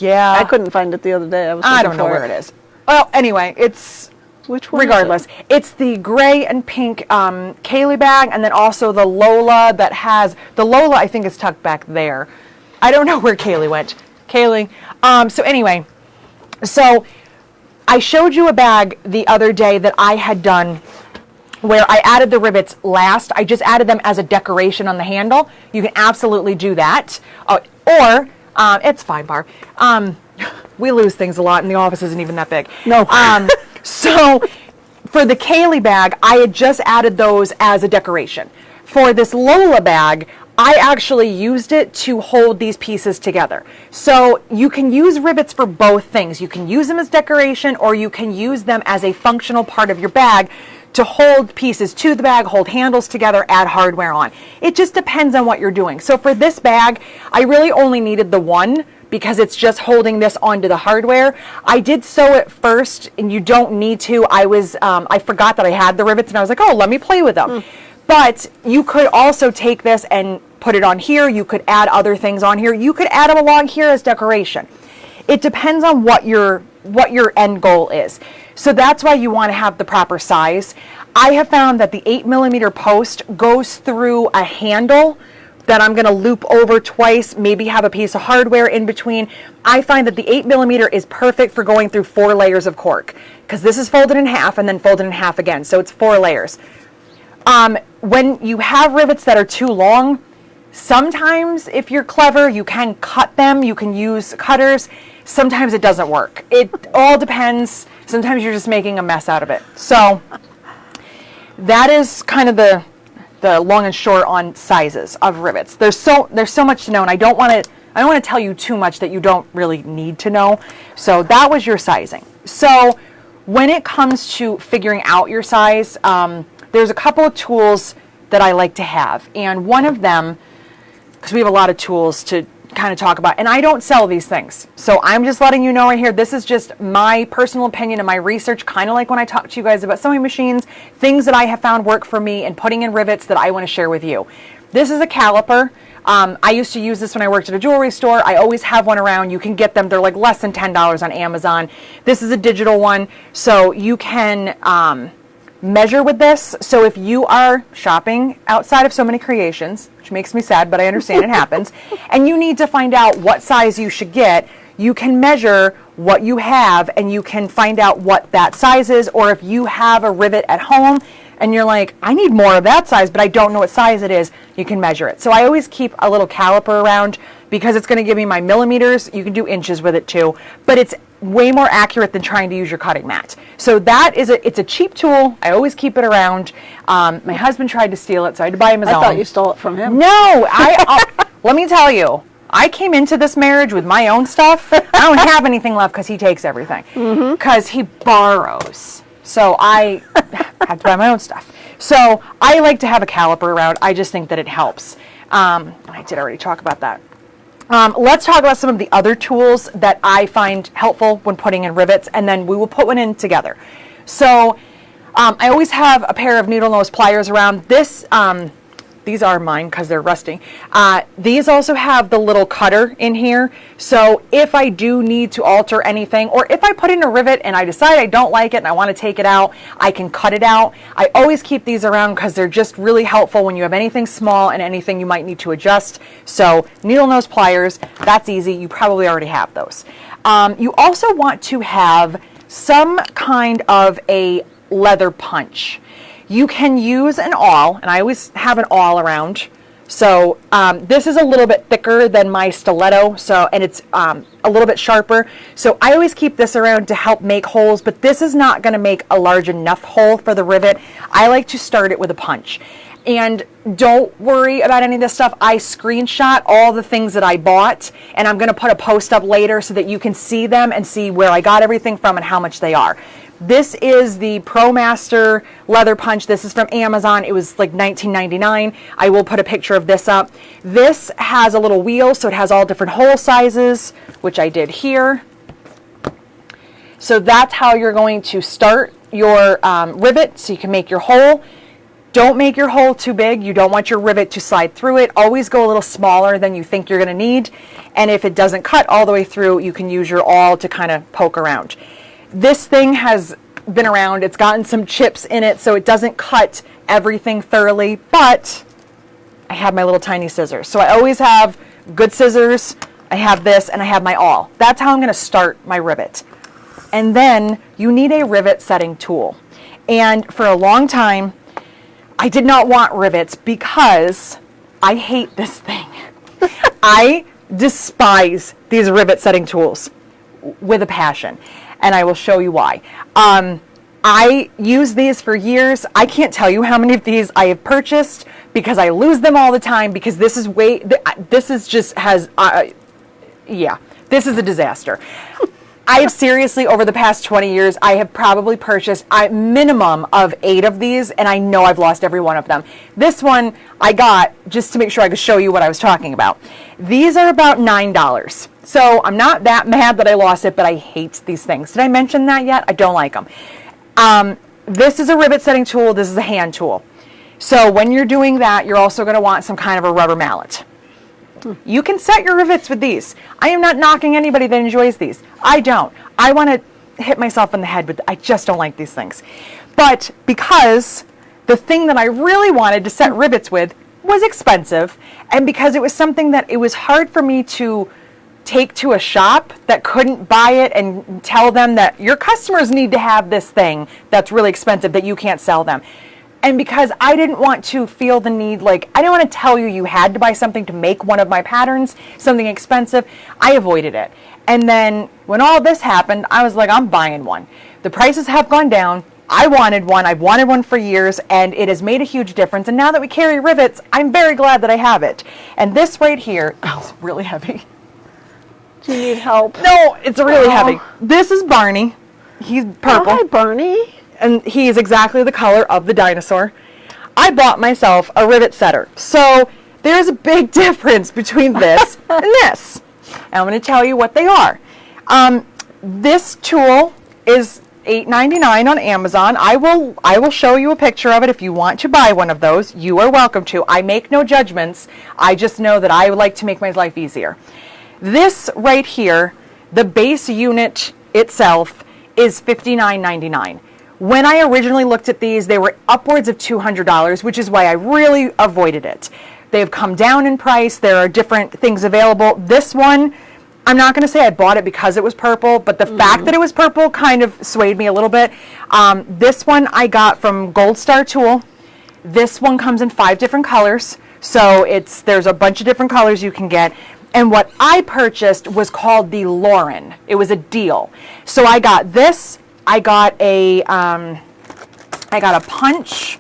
Yeah. I couldn't find it the other day. I don't know where it is. Well, anyway, it's Which one? regardless. It's the gray and pink Kaylee bag, and then also the Lola that has the Lola. I think is tucked back there. I don't know where Kaylee went. Kaylee. So anyway, so I showed you a bag the other day that I had done where I added the rivets last. I just added them as a decoration on the handle. You can absolutely do that. Or it's fine, Barb. We lose things a lot, and the office isn't even that big. No. So for the Kaylee bag, I had just added those as a decoration. For this Lola bag, I actually used it to hold these pieces together. So you can use rivets for both things. You can use them as decoration, or you can use them as a functional part of your bag to hold pieces to the bag, hold handles together, add hardware on. It just depends on what you're doing. So for this bag, I really only needed the one because it's just holding this onto the hardware. I did sew it first, and you don't need to. I forgot that I had the rivets, and I was like, oh, let me play with them. But you could also take this and put it on here. You could add other things on here. You could add them along here as decoration. It depends on what your end goal is. So that's why you want to have the proper size. I have found that the 8mm post goes through a handle that I'm going to loop over twice, maybe have a piece of hardware in between. I find that the 8mm is perfect for going through 4 layers of cork because this is folded in half and then folded in half again. So it's 4 layers. When you have rivets that are too long, sometimes if you're clever, you can cut them. You can use cutters. Sometimes it doesn't work. It all depends. Sometimes you're just making a mess out of it. So that is kind of the long and short on sizes of rivets. There's so much to know, and I don't want to tell you too much that you don't really need to know. So that was your sizing. So when it comes to figuring out your size, there's a couple of tools that I like to have, and one of them, because we have a lot of tools to kind of talk about, and I don't sell these things, so I'm just letting you know right here, this is just my personal opinion and my research, kind of like when I talk to you guys about sewing machines, things that I have found work for me and putting in rivets that I want to share with you. This is a caliper. I used to use this when I worked at a jewelry store. I always have one around. You can get them. They're like less than $10 on Amazon. This is a digital one, so you can measure with this. So if you are shopping outside of So Many Creations, which makes me sad, but I understand it happens, and you need to find out what size you should get, you can measure what you have and you can find out what that size is, or if you have a rivet at home and you're like, I need more of that size, but I don't know what size it is, you can measure it. So I always keep a little caliper around because it's going to give me my millimeters. You can do inches with it too, but it's way more accurate than trying to use your cutting mat. So that is it's a cheap tool. I always keep it around. My husband tried to steal it, so I had to buy him his own. I thought you stole it from him. No, let me tell you, I came into this marriage with my own stuff. I don't have anything left because he takes everything. Because he borrows. So I have to buy my own stuff. So I like to have a caliper around. I just think that it helps. I did already talk about that. Let's talk about some of the other tools that I find helpful when putting in rivets, and then we will put one in together. So I always have a pair of needle nose pliers around. These are mine because they're rusting. These also have the little cutter in here. So if I do need to alter anything, or if I put in a rivet and I decide I don't like it and I want to take it out, I can cut it out. I always keep these around because they're just really helpful when you have anything small and anything you might need to adjust. So needle nose pliers, that's easy. You probably already have those. You also want to have some kind of a leather punch. You can use an awl, and I always have an awl around. So this is a little bit thicker than my stiletto, and it's a little bit sharper. So I always keep this around to help make holes, but this is not going to make a large enough hole for the rivet. I like to start it with a punch. And don't worry about any of this stuff. I screenshot all the things that I bought, and I'm going to put a post up later so that you can see them and see where I got everything from and how much they are. This is the ProMaster leather punch. This is from Amazon. It was like $19.99. I will put a picture of this up. This has a little wheel, so it has all different hole sizes, which I did here. So that's how you're going to start your rivet, so you can make your hole. Don't make your hole too big. You don't want your rivet to slide through it. Always go a little smaller than you think you're going to need. And if it doesn't cut all the way through, you can use your awl to kind of poke around. This thing has been around. It's gotten some chips in it, so it doesn't cut everything thoroughly, but I have my little tiny scissors. So I always have good scissors. I have this, and I have my awl. That's how I'm going to start my rivet. And then you need a rivet setting tool. And for a long time, I did not want rivets because I hate this thing. I despise these rivet setting tools with a passion, and I will show you why. I use these for years. I can't tell you how many of these I have purchased because I lose them all the time because this is this is a disaster. I have seriously, over the past 20 years, I have probably purchased a minimum of 8 of these, and I know I've lost every one of them. This one I got just to make sure I could show you what I was talking about. These are about $9. So I'm not that mad that I lost it, but I hate these things. Did I mention that yet? I don't like them. This is a rivet setting tool. This is a hand tool. So when you're doing that, you're also going to want some kind of a rubber mallet. You can set your rivets with these. I am not knocking anybody that enjoys these. I don't. I want to hit myself in the head with, I just don't like these things. But because the thing that I really wanted to set rivets with was expensive, and because it was something that it was hard for me to take to a shop that couldn't buy it and tell them that your customers need to have this thing that's really expensive that you can't sell them. And because I didn't want to feel the need, like, I didn't want to tell you you had to buy something to make one of my patterns, something expensive, I avoided it. And then when all this happened, I was like, I'm buying one. The prices have gone down. I wanted one. I've wanted one for years, and it has made a huge difference. And now that we carry rivets, I'm very glad that I have it. And this right here is really heavy. Do you need help? No, it's really heavy. This is Barney. He's purple. Oh, hi, Barney. And he's exactly the color of the dinosaur. I bought myself a rivet setter. So there's a big difference between this and this. And I'm going to tell you what they are. This tool is $8.99 on Amazon. I will show you a picture of it if you want to buy one of those. You are welcome to. I make no judgments. I just know that I would like to make my life easier. This right here, the base unit itself, is $59.99. When I originally looked at these, they were upwards of $200, which is why I really avoided it. They've come down in price. There are different things available. This one I'm not going to say I bought it because it was purple, but the fact that it was purple kind of swayed me a little bit. This one I got from Gold Star Tool. This one comes in 5 different colors. So there's a bunch of different colors you can get. And what I purchased was called the Lauren. It was a deal. So I got this. I got a punch.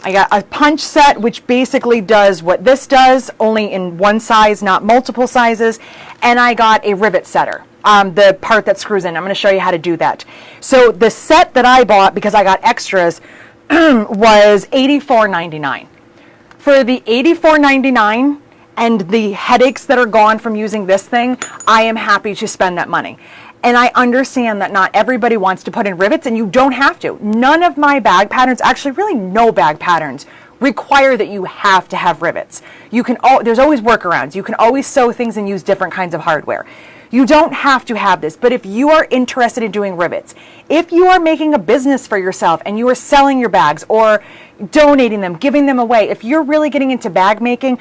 I got a punch set, which basically does what this does, only in one size, not multiple sizes. And I got a rivet setter, the part that screws in. I'm going to show you how to do that. So the set that I bought, because I got extras, was $84.99. For the $84.99 and the headaches that are gone from using this thing, I am happy to spend that money. And I understand that not everybody wants to put in rivets, and you don't have to. None of my bag patterns, actually really no bag patterns, require that you have to have rivets. There's always workarounds. You can always sew things and use different kinds of hardware. You don't have to have this, but if you are interested in doing rivets, if you are making a business for yourself and you are selling your bags or donating them, giving them away, if you're really getting into bag making,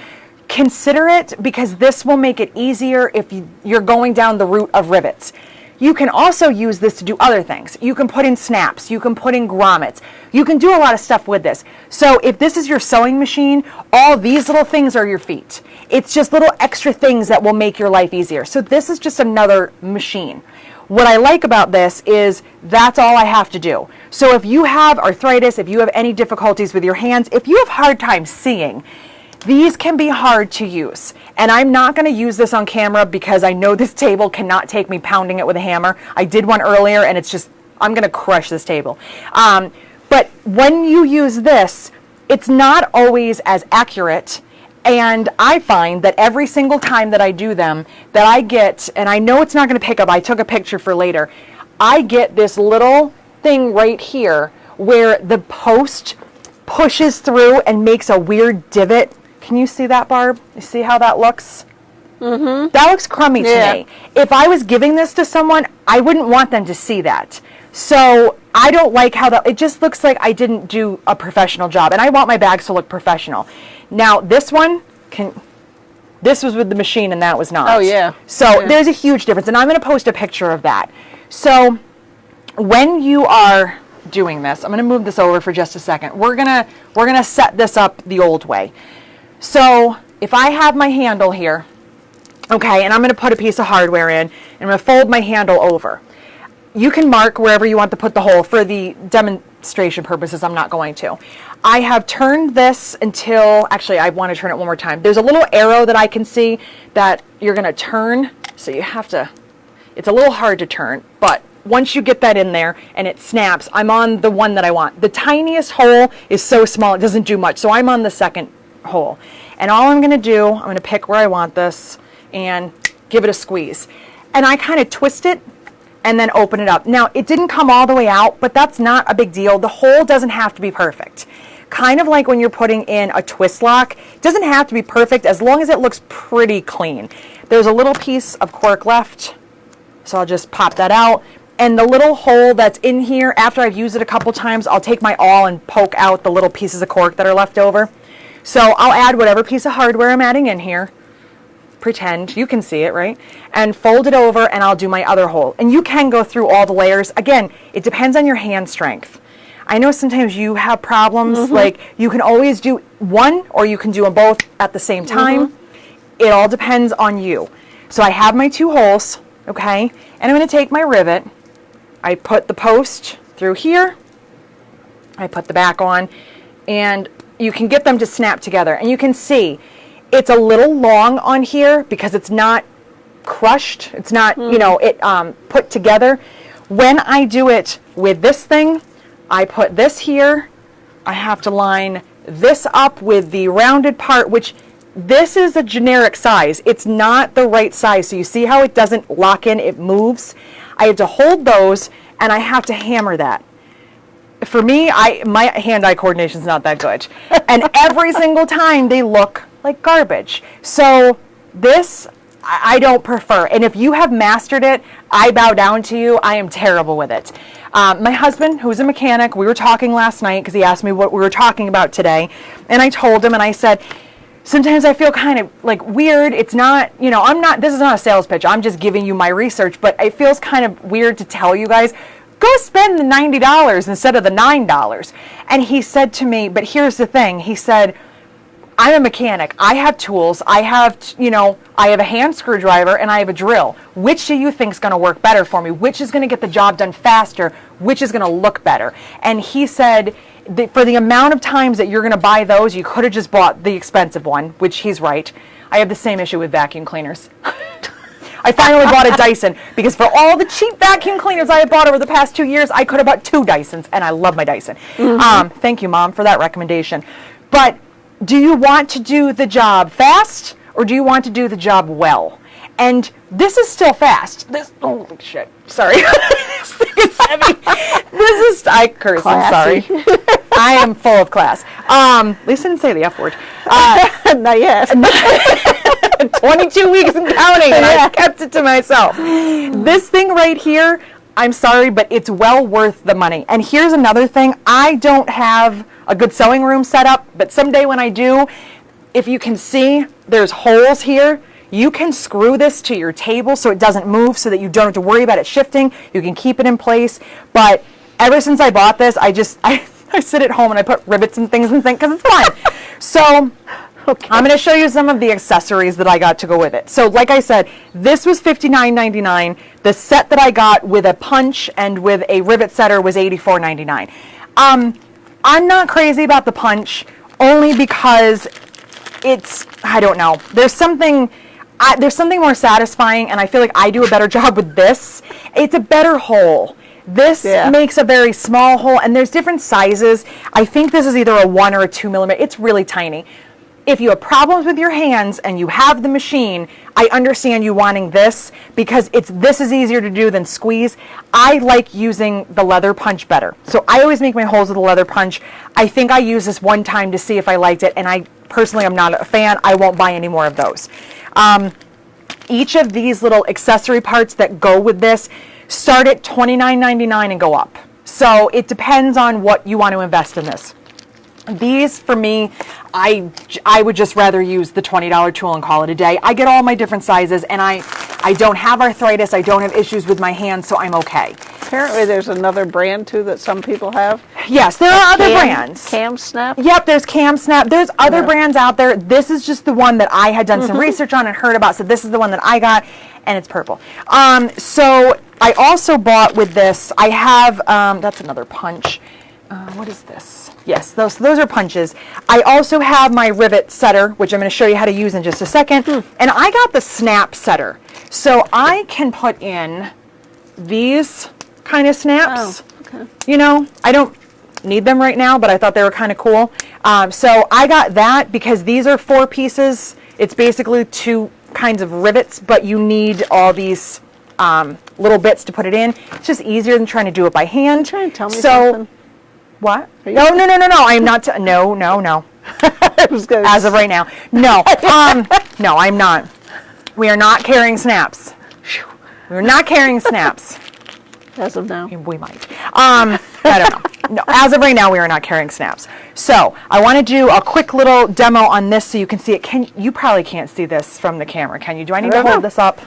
consider it, because this will make it easier if you're going down the route of rivets. You can also use this to do other things. You can put in snaps, you can put in grommets, you can do a lot of stuff with this. So if this is your sewing machine, all these little things are your feet. It's just little extra things that will make your life easier. So this is just another machine. What I like about this is that's all I have to do. So if you have arthritis, if you have any difficulties with your hands, if you have hard time seeing, these can be hard to use. And I'm not going to use this on camera because I know this table cannot take me pounding it with a hammer. I did one earlier and it's just, I'm going to crush this table. But when you use this, it's not always as accurate. And I find that every single time that I do them, that I get, and I know it's not going to pick up, I took a picture for later, I get this little thing right here where the post pushes through and makes a weird divot. Can you see that, Barb? You see how that looks? Mm-hmm. That looks crummy to me. If I was giving this to someone, I wouldn't want them to see that. So I don't like how it just looks like I didn't do a professional job. And I want my bags to look professional. Now, this one, this was with the machine and that was not. Oh, yeah. So there's a huge difference. And I'm going to post a picture of that. So when you are doing this, I'm going to move this over for just a second. We're gonna set this up the old way. So if I have my handle here, okay, and I'm going to put a piece of hardware in, and I'm going to fold my handle over. You can mark wherever you want to put the hole. For the demonstration purposes, I'm not going to. I have turned this until, actually I want to turn it one more time. There's a little arrow that I can see that you're going to turn, so you have to, it's a little hard to turn, but once you get that in there and it snaps, I'm on the one that I want. The tiniest hole is so small it doesn't do much, so I'm on the second hole. And all I'm going to do, I'm going to pick where I want this and give it a squeeze. And I kind of twist it and then open it up. Now, it didn't come all the way out, but that's not a big deal. The hole doesn't have to be perfect. Kind of like when you're putting in a twist lock, it doesn't have to be perfect as long as it looks pretty clean. There's a little piece of cork left, so I'll just pop that out. And the little hole that's in here, after I've used it a couple times, I'll take my awl and poke out the little pieces of cork that are left over. So I'll add whatever piece of hardware I'm adding in here. Pretend, you can see it, right? And fold it over and I'll do my other hole. And you can go through all the layers. Again, it depends on your hand strength. I know sometimes you have problems, like you can always do one or you can do them both at the same time. It all depends on you. So I have my 2 holes, okay? And I'm going to take my rivet. I put the post through here. I put the back on, and you can get them to snap together. And you can see it's a little long on here because it's not crushed. It's not, you know, put together. When I do it with this thing, I put this here. I have to line this up with the rounded part, which this is a generic size. It's not the right size. So you see how it doesn't lock in, it moves. I have to hold those and I have to hammer that. For me, my hand-eye coordination is not that good. And every single time they look like garbage. So this, I don't prefer. And if you have mastered it, I bow down to you. I am terrible with it. My husband, who's a mechanic, we were talking last night because he asked me what we were talking about today. And I told him and I said, sometimes I feel kind of like weird. It's not, this is not a sales pitch. I'm just giving you my research, but it feels kind of weird to tell you guys, go spend the $90 instead of the $9. And he said to me, but here's the thing. He said, I'm a mechanic. I have tools. I have a hand screwdriver and I have a drill. Which do you think is going to work better for me? Which is going to get the job done faster? Which is going to look better? And he said, for the amount of times that you're going to buy those, you could have just bought the expensive one, which he's right. I have the same issue with vacuum cleaners. I finally bought a Dyson because for all the cheap vacuum cleaners I have bought over the past 2 years, I could have bought 2 Dysons, and I love my Dyson. Thank you, Mom, for that recommendation. But do you want to do the job fast or do you want to do the job well? And this is still fast. Holy shit. Sorry. This thing is heavy. I curse, Classy. I'm sorry. I am full of class. At least I didn't say the F word. Not yet. 22 weeks and counting, and I kept it to myself. This thing right here, I'm sorry, but it's well worth the money. And here's another thing. I don't have a good sewing room set up, but someday when I do, if you can see, there's holes here. You can screw this to your table so it doesn't move, so that you don't have to worry about it shifting. You can keep it in place. But ever since I bought this, I sit at home and I put rivets and things and because it's fun. So okay. I'm going to show you some of the accessories that I got to go with it. So like I said, this was $59.99. The set that I got with a punch and with a rivet setter was $84.99. I'm not crazy about the punch only because I don't know. There's something more satisfying, and I feel like I do a better job with this. It's a better hole. This makes a very small hole, and there's different sizes. I think this is either a 1 or a 2 millimeter. It's really tiny. If you have problems with your hands and you have the machine, I understand you wanting this because this is easier to do than squeeze. I like using the leather punch better. So I always make my holes with a leather punch. I think I used this one time to see if I liked it, and I personally am not a fan. I won't buy any more of those. Each of these little accessory parts that go with this start at $29.99 and go up. So it depends on what you want to invest in this. These, for me, I would just rather use the $20 tool and call it a day. I get all my different sizes, and I don't have arthritis. I don't have issues with my hands, so I'm okay. Apparently there's another brand, too, that some people have. Yes, there are other brands. Cam Snap? Yep, there's Cam Snap. There's other brands out there. This is just the one that I had done some research on and heard about, so this is the one that I got, and it's purple. So I also bought with this, I have, that's another punch. What is this? Yes, those are punches. I also have my rivet setter, which I'm going to show you how to use in just a second. And I got the snap setter. So I can put in these kind of snaps. Oh, okay. You know, I don't need them right now, but I thought they were kind of cool. So I got that because these are 4 pieces. It's basically 2 kinds of rivets, but you need all these little bits to put it in. It's just easier than trying to do it by hand. Are you trying to tell me something? What? No. I am not. No. I was gonna As of right now, no. No, I'm not. We are not carrying snaps. We're not carrying snaps. As of now. We might. I don't know. No, as of right now, we are not carrying snaps. So I want to do a quick little demo on this so you can see it. You probably can't see this from the camera, can you? Do I need to hold this up?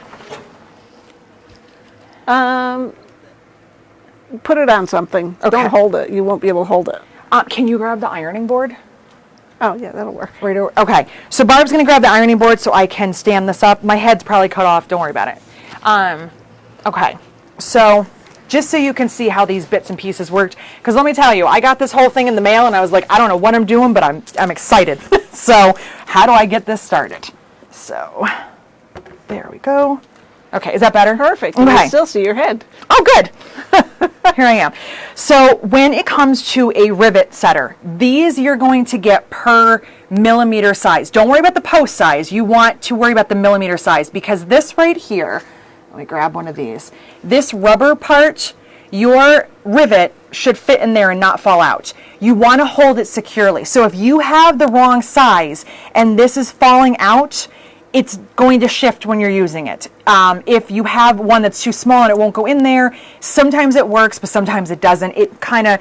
Put it on something. Okay. Don't hold it. You won't be able to hold it. Can you grab the ironing board? Oh, yeah, that'll work. Okay, so Barb's going to grab the ironing board so I can stand this up. My head's probably cut off. Don't worry about it. Okay, so just so you can see how these bits and pieces worked, because let me tell you, I got this whole thing in the mail and I was like, I don't know what I'm doing, but I'm excited. So how do I get this started? So there we go. Okay, is that better? Perfect. Okay. You can still see your head. Oh, good. Here I am. So when it comes to a rivet setter, these you're going to get per millimeter size. Don't worry about the post size. You want to worry about the millimeter size because this right here, let me grab one of these. This rubber part, your rivet should fit in there and not fall out. You want to hold it securely. So if you have the wrong size and this is falling out, it's going to shift when you're using it. If you have one that's too small and it won't go in there, sometimes it works, but sometimes it doesn't. It kind of,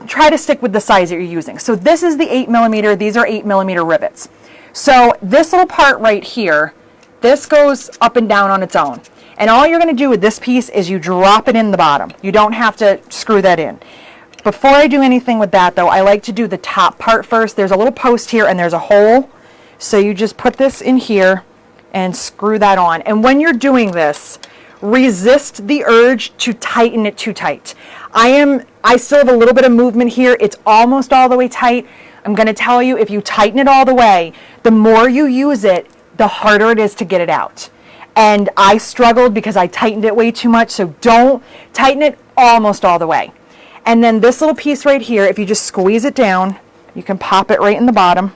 try to stick with the size that you're using. So this is the 8 millimeter. These are 8 millimeter rivets. So this little part right here, this goes up and down on its own. And all you're going to do with this piece is you drop it in the bottom. You don't have to screw that in. Before I do anything with that though, I like to do the top part first. There's a little post here and there's a hole. So you just put this in here and screw that on. And when you're doing this, resist the urge to tighten it too tight. I still have a little bit of movement here. It's almost all the way tight. I'm going to tell you, if you tighten it all the way, the more you use it, the harder it is to get it out. And I struggled because I tightened it way too much. So don't tighten it almost all the way. And then this little piece right here, if you just squeeze it down, you can pop it right in the bottom,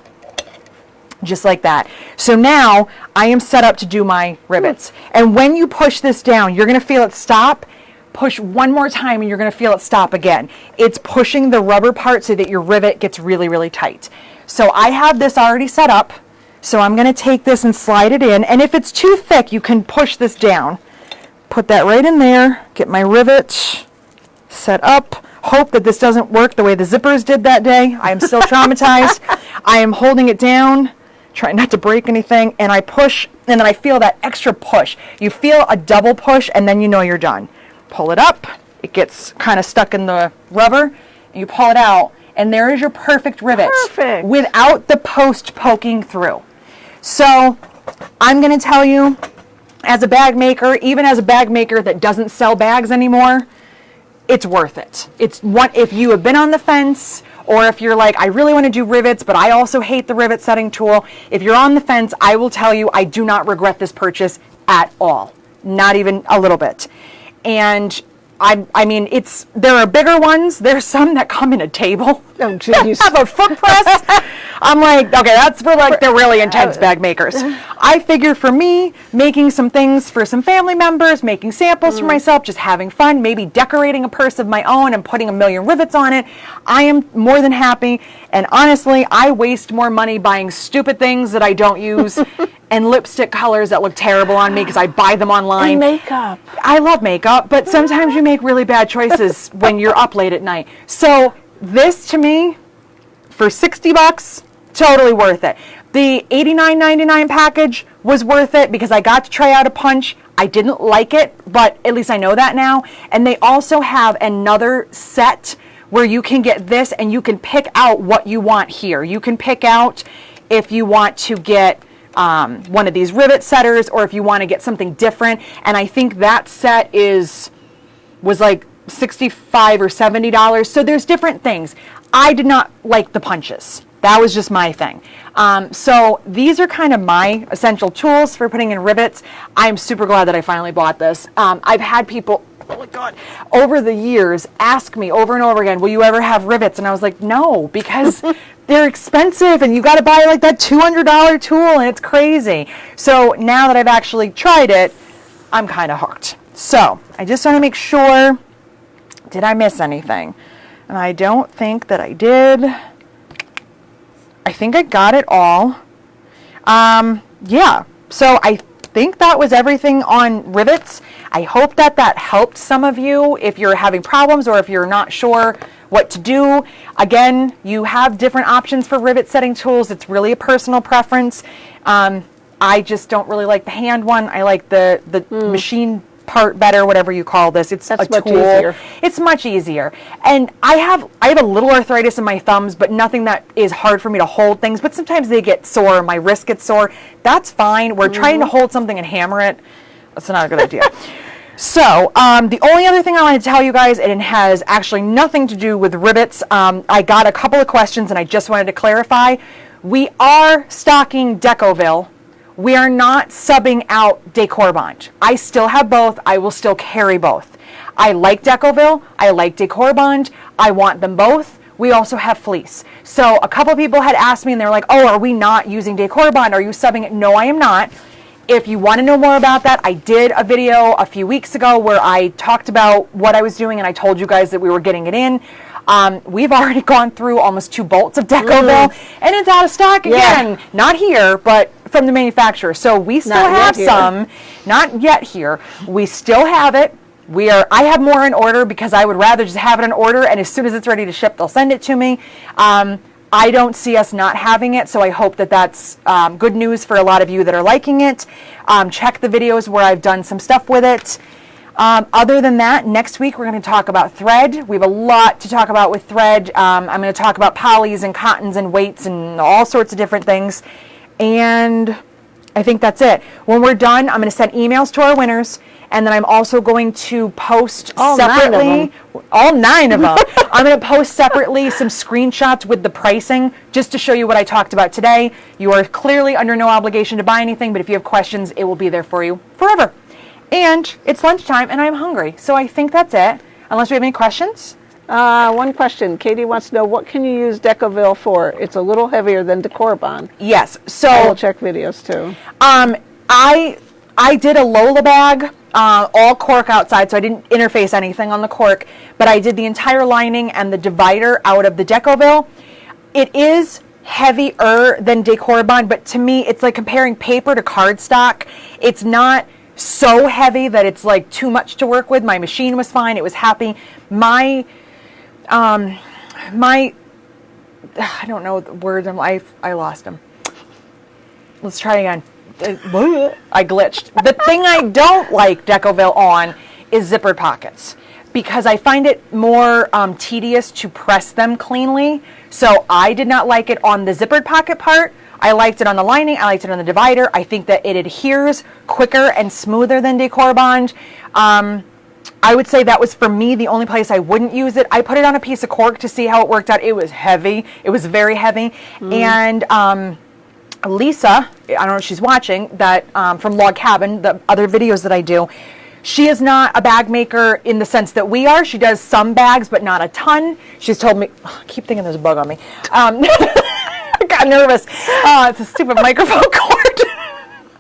just like that. So now I am set up to do my rivets. And when you push this down, you're going to feel it stop. Push one more time and you're going to feel it stop again. It's pushing the rubber part so that your rivet gets really, really tight. So I have this already set up. So I'm going to take this and slide it in. And if it's too thick, you can push this down. Put that right in there. Get my rivet set up. Hope that this doesn't work the way the zippers did that day. I am still traumatized. I am holding it down, trying not to break anything. And I push, and then I feel that extra push. You feel a double push, and then you know you're done. Pull it up. It gets kind of stuck in the rubber. And you pull it out, and there is your perfect rivet. Perfect. Without the post poking through. So I'm going to tell you, as a bag maker, even as a bag maker that doesn't sell bags anymore, it's worth it. It's what, if you have been on the fence, or if you're like, I really want to do rivets, but I also hate the rivet setting tool. If you're on the fence, I will tell you, I do not regret this purchase at all. Not even a little bit. And I mean, there are bigger ones. There's some that come in a table. Oh, geez. Have a foot press. I'm like, okay, that's for like the really intense bag makers. I figure for me, making some things for some family members, making samples for myself, just having fun, maybe decorating a purse of my own and putting a million rivets on it, I am more than happy. And honestly, I waste more money buying stupid things that I don't use and lipstick colors that look terrible on me because I buy them online. And makeup. I love makeup, but sometimes you make really bad choices when you're up late at night. So this to me, for $60, totally worth it. The $89.99 package was worth it because I got to try out a punch. I didn't like it, but at least I know that now. And they also have another set where you can get this and you can pick out what you want here. You can pick out if you want to get one of these rivet setters or if you want to get something different. And I think that set was like $65 or $70. So there's different things. I did not like the punches. That was just my thing. So these are kind of my essential tools for putting in rivets. I'm super glad that I finally bought this. I've had people, oh my God, over the years ask me over and over again, will you ever have rivets? And I was like, no, because they're expensive and you got to buy like that $200 tool and it's crazy. So now that I've actually tried it, I'm kind of hooked. So I just want to make sure, did I miss anything? And I don't think that I did. I think I got it all. Yeah, so I think that was everything on rivets. I hope that helped some of you if you're having problems or if you're not sure what to do. Again, you have different options for rivet setting tools. It's really a personal preference. I just don't really like the hand one. I like the machine part better, whatever you call this. That's a much tool. easier. It's much easier. And I have a little arthritis in my thumbs, but nothing that is hard for me to hold things. But sometimes they get sore, my wrist gets sore. That's fine. We're trying to hold something and hammer it. That's not a good idea. So the only other thing I want to tell you guys, and it has actually nothing to do with rivets, I got a couple of questions and I just wanted to clarify. We are stocking Decoville. We are not subbing out Decor Bond. I still have both. I will still carry both. I like Decoville. I like Decor Bond. I want them both. We also have fleece. So a couple people had asked me and they're like, oh, are we not using Decor Bond? Are you subbing it? No, I am not. If you want to know more about that, I did a video a few weeks ago where I talked about what I was doing and I told you guys that we were getting it in. We've already gone through almost 2 bolts of Decoville and it's out of stock again. Not here, but from the manufacturer. So we still have some, not yet here. We still have it. I have more in order because I would rather just have it in order and as soon as it's ready to ship, they'll send it to me. I don't see us not having it, so I hope that that's good news for a lot of you that are liking it. Check the videos where I've done some stuff with it. Other than that, next week we're going to talk about thread. We have a lot to talk about with thread. I'm going to talk about polys and cottons and weights and all sorts of different things. And I think that's it. When we're done, I'm going to send emails to our winners, and then I'm also going to post separately all 9 of them. I'm going to post separately some screenshots with the pricing just to show you what I talked about today. You are clearly under no obligation to buy anything, but if you have questions, it will be there for you forever. And it's lunchtime, and I'm hungry, so I think that's it. Unless we have any questions? One question. Katie wants to know, what can you use Decovil for? It's a little heavier than Decorbond. Yes. So I will check videos too. I did a Lola bag, all cork outside, so I didn't interface anything on the cork, but I did the entire lining and the divider out of the Decovil. It is heavier than Decorbond, but to me, it's like comparing paper to cardstock. It's not so heavy that it's like too much to work with. My machine was fine. It was happy. I don't know the words. I lost them. Let's try again. I glitched. The thing I don't like Decovil on is zippered pockets because I find it more tedious to press them cleanly. So I did not like it on the zippered pocket part. I liked it on the lining. I liked it on the divider. I think that it adheres quicker and smoother than Decorbond. I would say that was, for me, the only place I wouldn't use it. I put it on a piece of cork to see how it worked out. It was heavy. It was very heavy. And Lisa, I don't know if she's watching, that from Log Cabin, the other videos that I do, she is not a bag maker in the sense that we are. She does some bags, but not a ton. She's told me, I keep thinking there's a bug on me. I got nervous. It's a stupid microphone cord.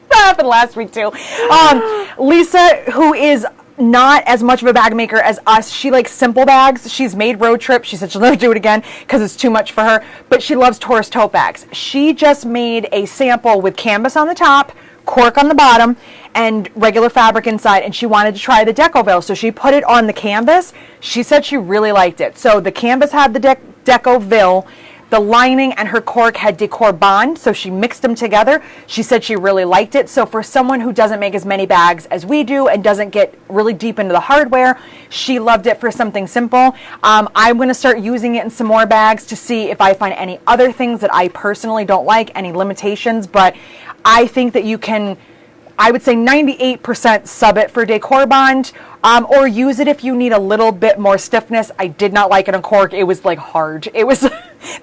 That happened last week too. Lisa, who is not as much of a bag maker as us. She likes simple bags. She's made road trips. She said she'll never do it again because it's too much for her, but she loves Taurus tote bags. She just made a sample with canvas on the top, cork on the bottom, and regular fabric inside, and she wanted to try the Decovil, so she put it on the canvas. She said she really liked it. So the canvas had the Decovil, the lining and her cork had Decorbond, so she mixed them together. She said she really liked it. So for someone who doesn't make as many bags as we do and doesn't get really deep into the hardware, she loved it for something simple. I'm going to start using it in some more bags to see if I find any other things that I personally don't like, any limitations, but I think that you can, I would say 98% sub it for Decorbond, or use it if you need a little bit more stiffness. I did not like it on cork. It was like hard. It was,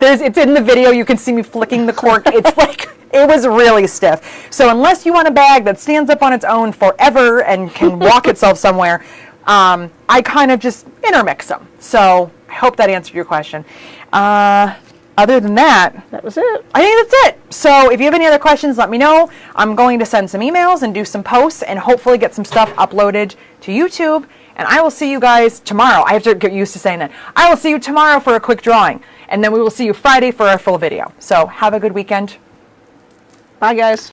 it's in the video. You can see me flicking the cork. It's like, it was really stiff. So unless you want a bag that stands up on its own forever and can walk itself somewhere, I kind of just intermix them. So I hope that answered your question. Other than that, that was it. I think that's it. So if you have any other questions, let me know. I'm going to send some emails and do some posts and hopefully get some stuff uploaded to YouTube. And I will see you guys tomorrow. I have to get used to saying that. I will see you tomorrow for a quick drawing. And then we will see you Friday for our full video. So have a good weekend. Bye, guys.